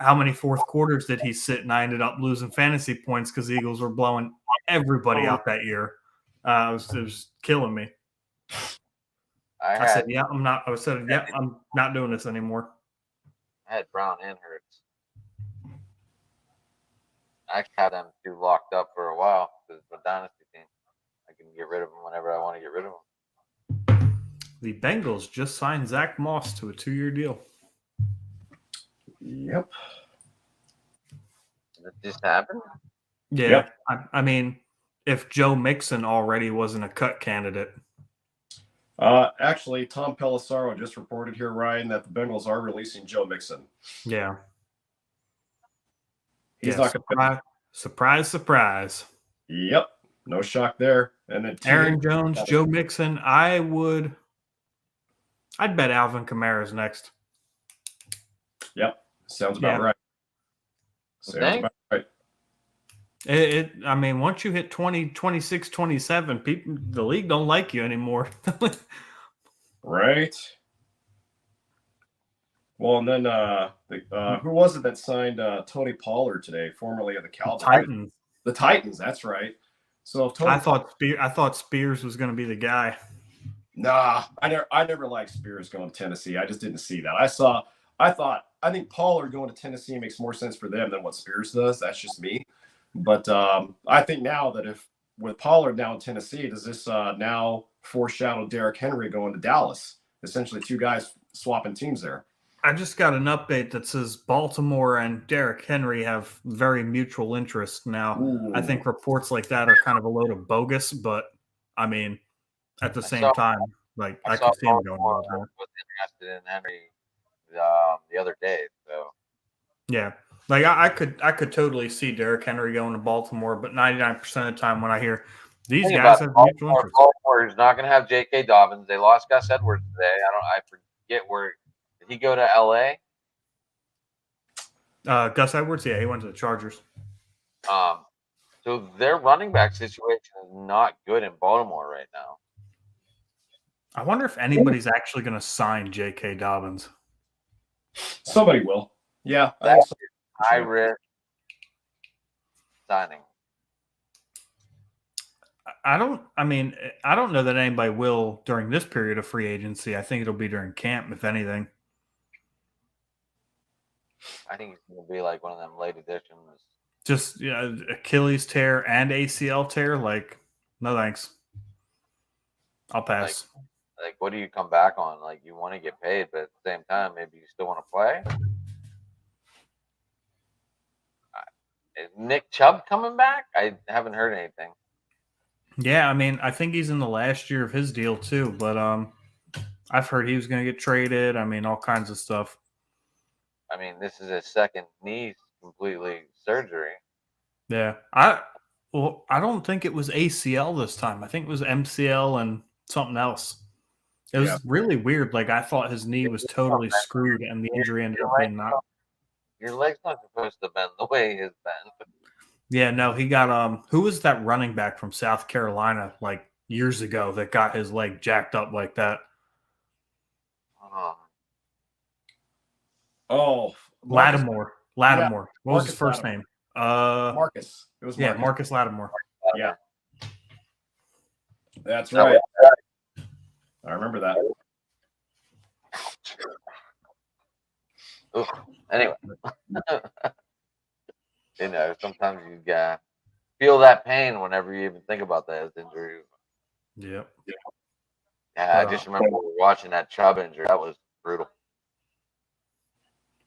How many fourth quarters did he sit? And I ended up losing fantasy points because the Eagles were blowing everybody out that year. It was killing me. I said, I'm not doing this anymore. I had Brown and Hurts. I had them two locked up for a while because it's a dynasty team. I can get rid of them whenever I want to get rid of them. The Bengals just signed Zach Moss to a 2-year deal. Yep. Did it just happen? Yeah. Yep. I mean, if Joe Mixon already wasn't a cut candidate. Actually, Tom Pelissaro just reported here, Ryan, that the Bengals are releasing Joe Mixon. Yeah. He's not going to surprise. Yep. No shock there. And then Aaron Jones, Joe Mixon. I'd bet Alvin Kamara's next. Yep. Sounds about right. Sounds about right. I mean, once you hit 20, 26, 27, people, the league don't like you anymore. Right. Well, and then who was it that signed Tony Pollard today, formerly of the Cowboys? Titans. The Titans, that's right. So if I thought Spears was going to be the guy. Nah, I never liked Spears going to Tennessee. I just didn't see that. I think Pollard going to Tennessee makes more sense for them than what Spears does. That's just me. But I think now that if with Pollard now in Tennessee, does this now foreshadow Derrick Henry going to Dallas? Essentially, two guys swapping teams there. I just got an update that says Baltimore and Derrick Henry have very mutual interest now. Ooh. I think reports like that are kind of a load of bogus, but I mean, at the same time, like I could see him going. Was interested in Henry the other day, so yeah. Like I could totally see Derrick Henry going to Baltimore, but 99% of the time when I hear these guys have mutual interest. Baltimore is not going to have J.K. Dobbins. They lost Gus Edwards today. I forget where did he go to L.A. Gus Edwards, yeah, he went to the Chargers. So their running back situation is not good in Baltimore right now. I wonder if anybody's actually going to sign J.K. Dobbins. Somebody will. Yeah, that's high risk signing. I don't know that anybody will during this period of free agency. I think it'll be during camp, if anything. I think he's going to be like one of them late editions. Just Achilles tear and ACL tear. Like, no thanks. I'll pass. Like, what do you come back on? Like, you want to get paid, but at the same time, maybe you still want to play. Is Nick Chubb coming back? I haven't heard anything. Yeah, I mean, I think he's in the last year of his deal too, but I've heard he was going to get traded. I mean, all kinds of stuff. I mean, this is his second knee completely surgery. Yeah, I don't think it was ACL this time. I think it was MCL and something else. It was really weird. Like, I thought his knee was totally screwed, and the injury ended up being not. Your leg's not supposed to bend the way his bend. Yeah, no, he got who was that running back from South Carolina like years ago that got his leg jacked up like that? Lattimore. Yeah, What was his first name? Marcus. It was Marcus. Marcus Lattimore. Yeah. That's right. I remember that. Oof. Anyway, sometimes you feel that pain whenever you even think about that as injury. Yep. Yeah, I just remember watching that Chubb injury. That was brutal.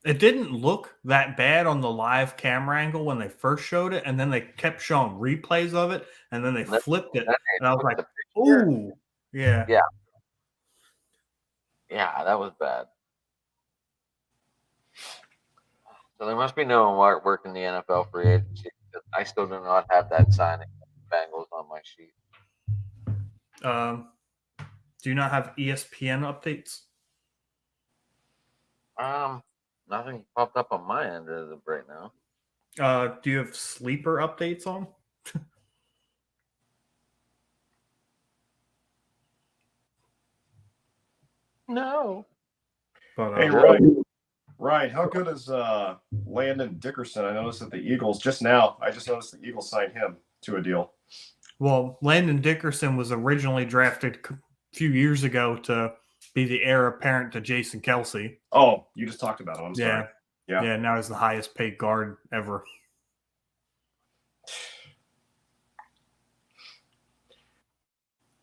It didn't look that bad on the live camera angle when they first showed it, and then they kept showing replays of it, and then they flipped it, and I was like, "Ooh, yeah, that was bad." So there must be no work in the NFL free agency. I still do not have that signing Bengals on my sheet. Do you not have ESPN updates? Nothing popped up on my end as of right now. Do you have sleeper updates on? No. But hey, Ryan, how good is Landon Dickerson? I noticed that the Eagles I just noticed the Eagles signed him to a deal. Well, Landon Dickerson was originally drafted a few years ago to be the heir apparent to Jason Kelce. Oh, you just talked about him. I'm sorry. Yeah. Now he's the highest paid guard ever.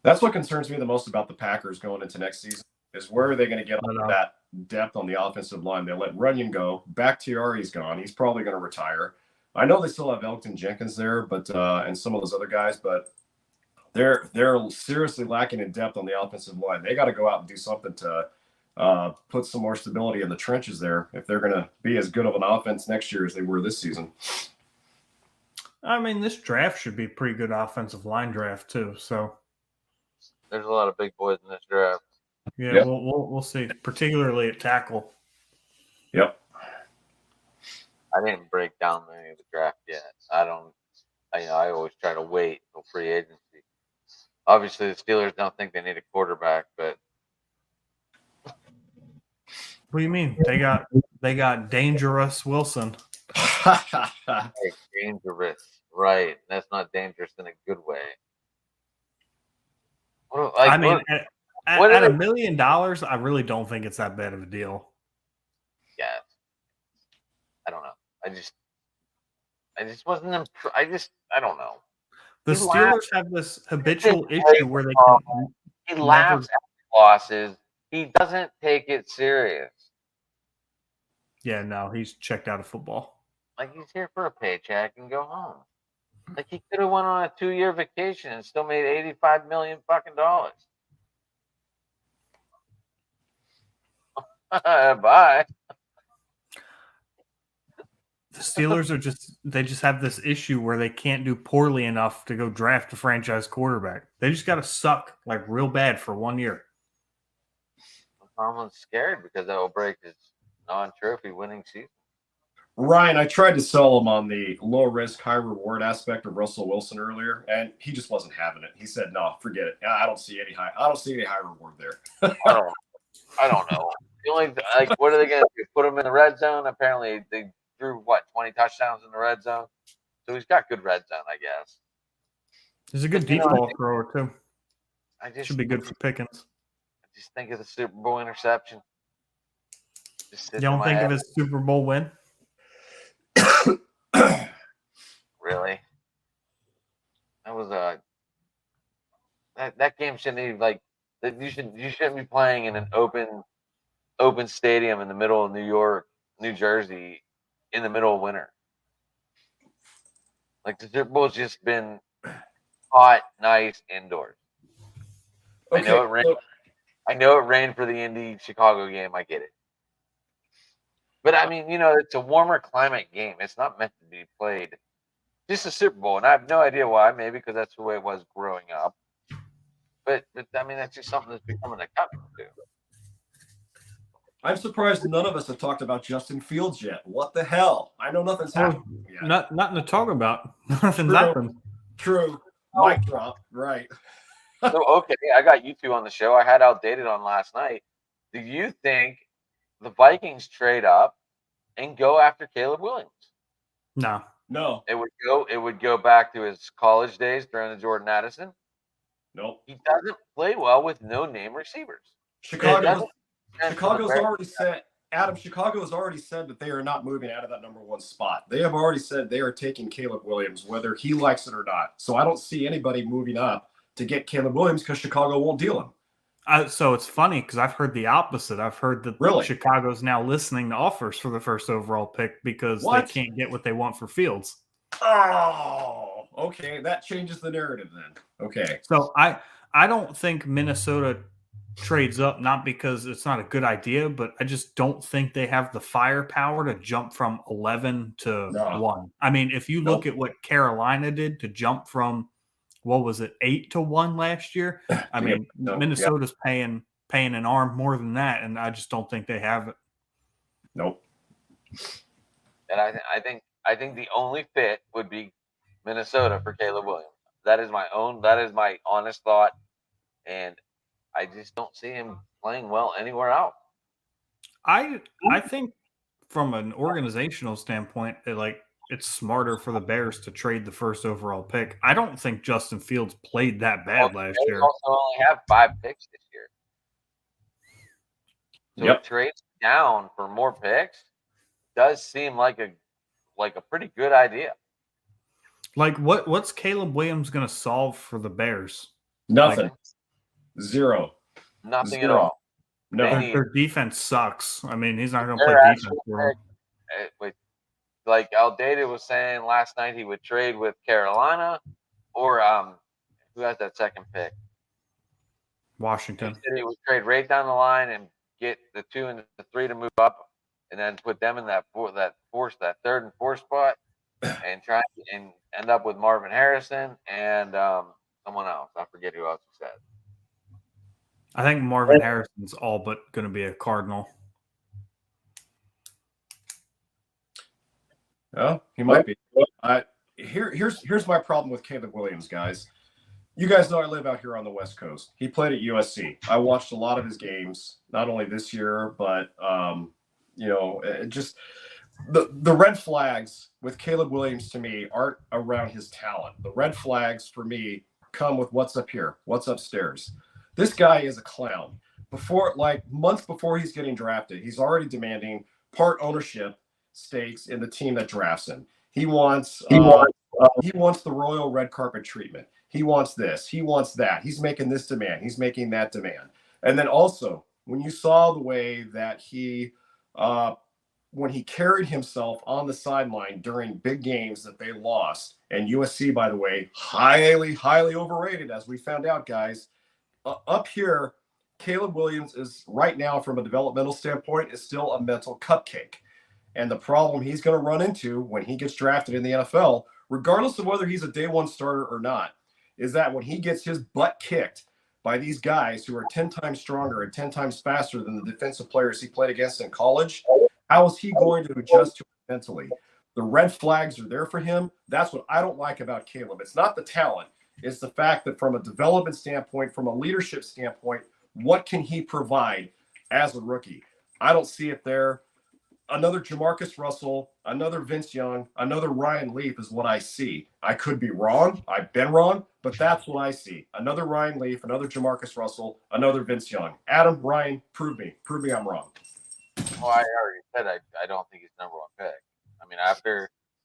That's what concerns me the most about the Packers going into next season is where are they going to get all that depth on the offensive line? They let Runyon go. Bakhtiari's gone. He's probably going to retire. I know they still have Elgton Jenkins there, but and some of those other guys, but they're seriously lacking in depth on the offensive line. They got to go out and do something to put some more stability in the trenches there if they're going to be as good of an offense next year as they were this season. I mean, this draft should be a pretty good offensive line draft too. So there's a lot of big boys in this draft. Yeah, yep. We'll see, particularly at tackle. Yep. I didn't break down any of the draft yet. I always try to wait till free agency. Obviously, the Steelers don't think they need a quarterback, but what do you mean? They got dangerous Wilson. Dangerous, right? That's not dangerous in a good way. At $1 million, I really don't think it's that bad of a deal. Yeah, I don't know. I just wasn't. I don't know. The Steelers have this habitual issue where they can. He laughs at losses. He doesn't take it serious. Yeah, no, he's checked out of football. Like he's here for a paycheck and go home. Like he could have went on a 2-year vacation and still made $85 million fucking dollars. Bye. The Steelers they just have this issue where they can't do poorly enough to go draft a franchise quarterback. They just got to suck like real bad for 1 year. Tomlin's scared because that will break his non-trophy winning season. Ryan, I tried to sell him on the low risk, high reward aspect of Russell Wilson earlier, and he just wasn't having it. He said, "No, forget it. I don't see any high reward there." I don't know. The only what are they going to do? Put him in the red zone? Apparently, they threw 20 touchdowns in the red zone, so he's got good red zone, I guess. He's a good deep ball thrower too. Should be good for Pickens. I just think of the Super Bowl interception. You don't think of his Super Bowl win? Really? That was that game shouldn't even you shouldn't be playing in an open stadium in the middle of New York, New Jersey, in the middle of winter. Like the Super Bowl's just been hot, nice indoors. I Okay, know it rained. so I know it rained for the Indy Chicago game. I get it, but I mean, it's a warmer climate game. It's not meant to be played. Just a Super Bowl, and I have no idea why. Maybe because that's the way it was growing up. But I mean, that's just something that's becoming a custom to. I'm surprised none of us have talked about Justin Fields yet. What the hell? I know nothing's happened yet. Nothing to talk about. Nothing's True. happened. True. Mic drop. Right. So okay, I got you two on the show. I had outdated on last night. Do you think the Vikings trade up and go after Caleb Williams? No. No. It would go back to his college days during the Jordan Addison. Nope. He doesn't play well with no name receivers. Chicago's already said. Adam, Chicago has already said that they are not moving out of that number one spot. They have already said they are taking Caleb Williams, whether he likes it or not. So I don't see anybody moving up to get Caleb Williams because Chicago won't deal him. So it's funny because I've heard the opposite. I've heard that Chicago's now listening to offers for the first overall pick because they can't get what they want for Fields. Oh, okay. That changes the narrative then. Okay. So I don't think Minnesota trades up, not because it's not a good idea, but I just don't think they have the firepower to jump from 11 to 1. I mean, if you look at what Carolina did to jump from, what was it, 8 to 1 last year? I mean, Minnesota's paying an arm more than that, and I just don't think they have it. Nope. And I think the only fit would be Minnesota for Caleb Williams. That is my honest thought, and I just don't see him playing well anywhere else. I think from an organizational standpoint, it's smarter for the Bears to trade the first overall pick. I don't think Justin Fields played that bad last year. They also only have 5 picks this year. So trades down for more picks does seem like a pretty good idea. Like what's Caleb Williams going to solve for the Bears? Nothing. Zero. Nothing Zero. at all. No. Their defense sucks. I mean, he's not going to play defense for them. Like Aldata was saying last night, he would trade with Carolina or who has that second pick? Washington. He said he would trade right down the line and get the 2 and the 3 to move up, and then put them in that 3rd and 4th spot, and try and end up with Marvin Harrison and someone else. I forget who else he said. I think Marvin Harrison's all but going to be a Cardinal. Well, he might be. Here's my problem with Caleb Williams, guys. You guys know I live out here on the West Coast. He played at USC. I watched a lot of his games, not only this year, but just the red flags with Caleb Williams to me aren't around his talent. The red flags for me come with what's up here, what's upstairs. This guy is a clown. Months before he's getting drafted, he's already demanding part ownership stakes in the team that drafts him. He wants the royal red carpet treatment. He wants this. He wants that. He's making this demand. He's making that demand. And then also, when you saw the way that when he carried himself on the sideline during big games that they lost, and USC, by the way, highly, highly overrated, as we found out, guys. Up here, Caleb Williams is right now, from a developmental standpoint, is still a mental cupcake. And the problem he's going to run into when he gets drafted in the NFL, regardless of whether he's a day one starter or not, is that when he gets his butt kicked by these guys who are 10 times stronger and 10 times faster than the defensive players he played against in college, how is he going to adjust to it mentally? The red flags are there for him. That's what I don't like about Caleb. It's not the talent. It's the fact that from a development standpoint, from a leadership standpoint, what can he provide as a rookie? I don't see it there. Another Jamarcus Russell, another Vince Young, another Ryan Leaf is what I see. I could be wrong. I've been wrong, but that's what I see. Another Ryan Leaf, another Jamarcus Russell, another Vince Young. Adam, Ryan, prove me. Prove me I'm wrong. Well, I already said I don't think he's number 1 pick. I mean,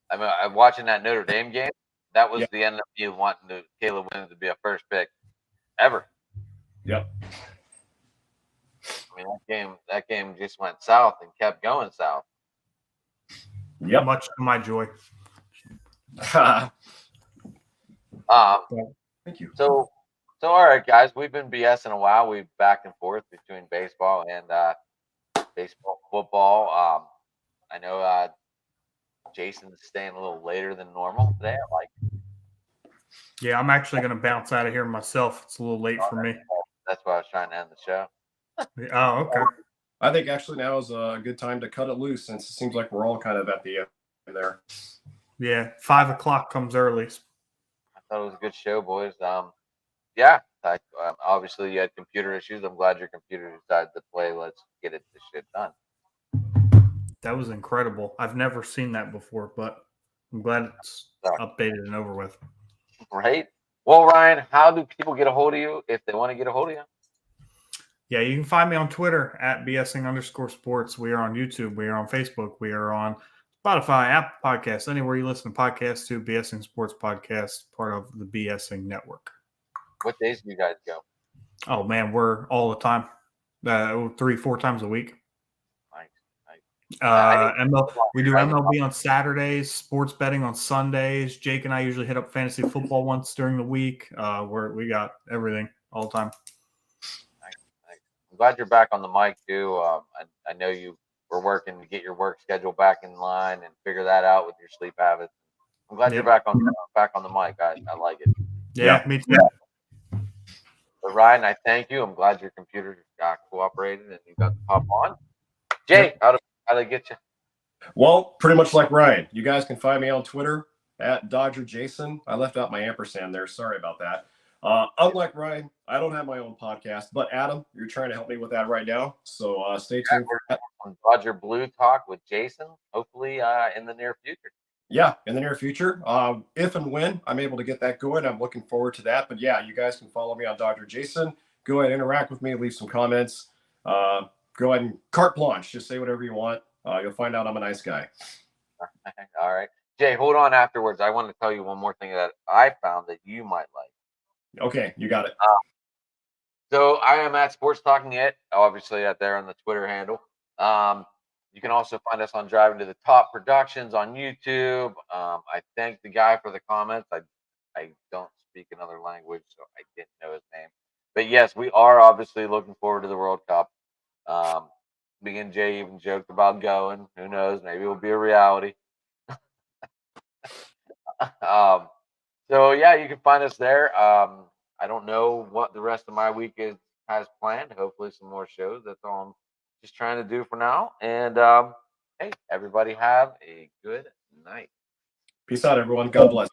I'm watching that Notre Dame game. That was Yeah. the end of you wanting Caleb Williams to be a first pick ever. Yep. I mean, that game just went south and kept going south. Yep. Much to my joy. Thank you. So all right, guys, we've been BSing a while. We've back and forth between baseball and football. I know Jason's staying a little later than normal today. I like it. Yeah, I'm actually going to bounce out of here myself. It's a little late for me. That's why I was trying to end the show. Oh, okay. I think actually now is a good time to cut it loose since it seems like we're all kind of at the end there. Yeah, 5 o'clock comes early. I thought it was a good show, boys. Yeah, obviously you had computer issues. I'm glad your computer decided to play. Let's get this shit done. That was incredible. I've never seen that before, but I'm glad it's updated and over with. Right? Well, Ryan, how do people get a hold of you if they want to get a hold of you? Yeah, you can find me on Twitter at BSing_sports. We are on YouTube. We are on Facebook. We are on Spotify, Apple Podcasts, anywhere you listen to podcasts to. BSing Sports Podcast, part of the BSing Network. What days do you guys go? Oh, man, we're all the time. 3-4 times a week. We do MLB on Saturdays, sports betting on Sundays. Jake and I usually hit up fantasy football once during the week. We got everything all the time. Nice. I'm glad you're back on the mic too. I know you were working to get your work schedule back in line and figure that out with your sleep habits. I'm glad you're back on the mic. I like it. Yeah, me too. But Ryan, I thank you. I'm glad your computer cooperated and you got to pop on. Jay, how do they get you? Well, pretty much like Ryan. You guys can find me on Twitter at Dodger Jason. I left out my ampersand there. Sorry about that. Unlike Ryan, I don't have my own podcast, but Adam, you're trying to help me with that right now. So stay tuned for that. On Dodger Blue Talk with Jason, hopefully in the near future. Yeah, in the near future. If and when I'm able to get that going, I'm looking forward to that. But yeah, you guys can follow me on Dodger Jason. Go ahead and interact with me, leave some comments. Go ahead and carte blanche. Just say whatever you want. You'll find out I'm a nice guy. All right. Jay, hold on afterwards. I want to tell you one more thing that I found that you might like. Okay, you got it. So I am at Sports Talking It, obviously out there on the Twitter handle. You can also find us on Driving to the Top Productions on YouTube. I thank the guy for the comments. I don't speak another language, so I didn't know his name. But yes, we are obviously looking forward to the World Cup. Me and Jay even joked about going. Who knows? Maybe it'll be a reality. So yeah, you can find us there. I don't know what the rest of my week has planned. Hopefully some more shows. That's all I'm just trying to do for now. And hey, everybody have a good night. Peace out, everyone. God bless.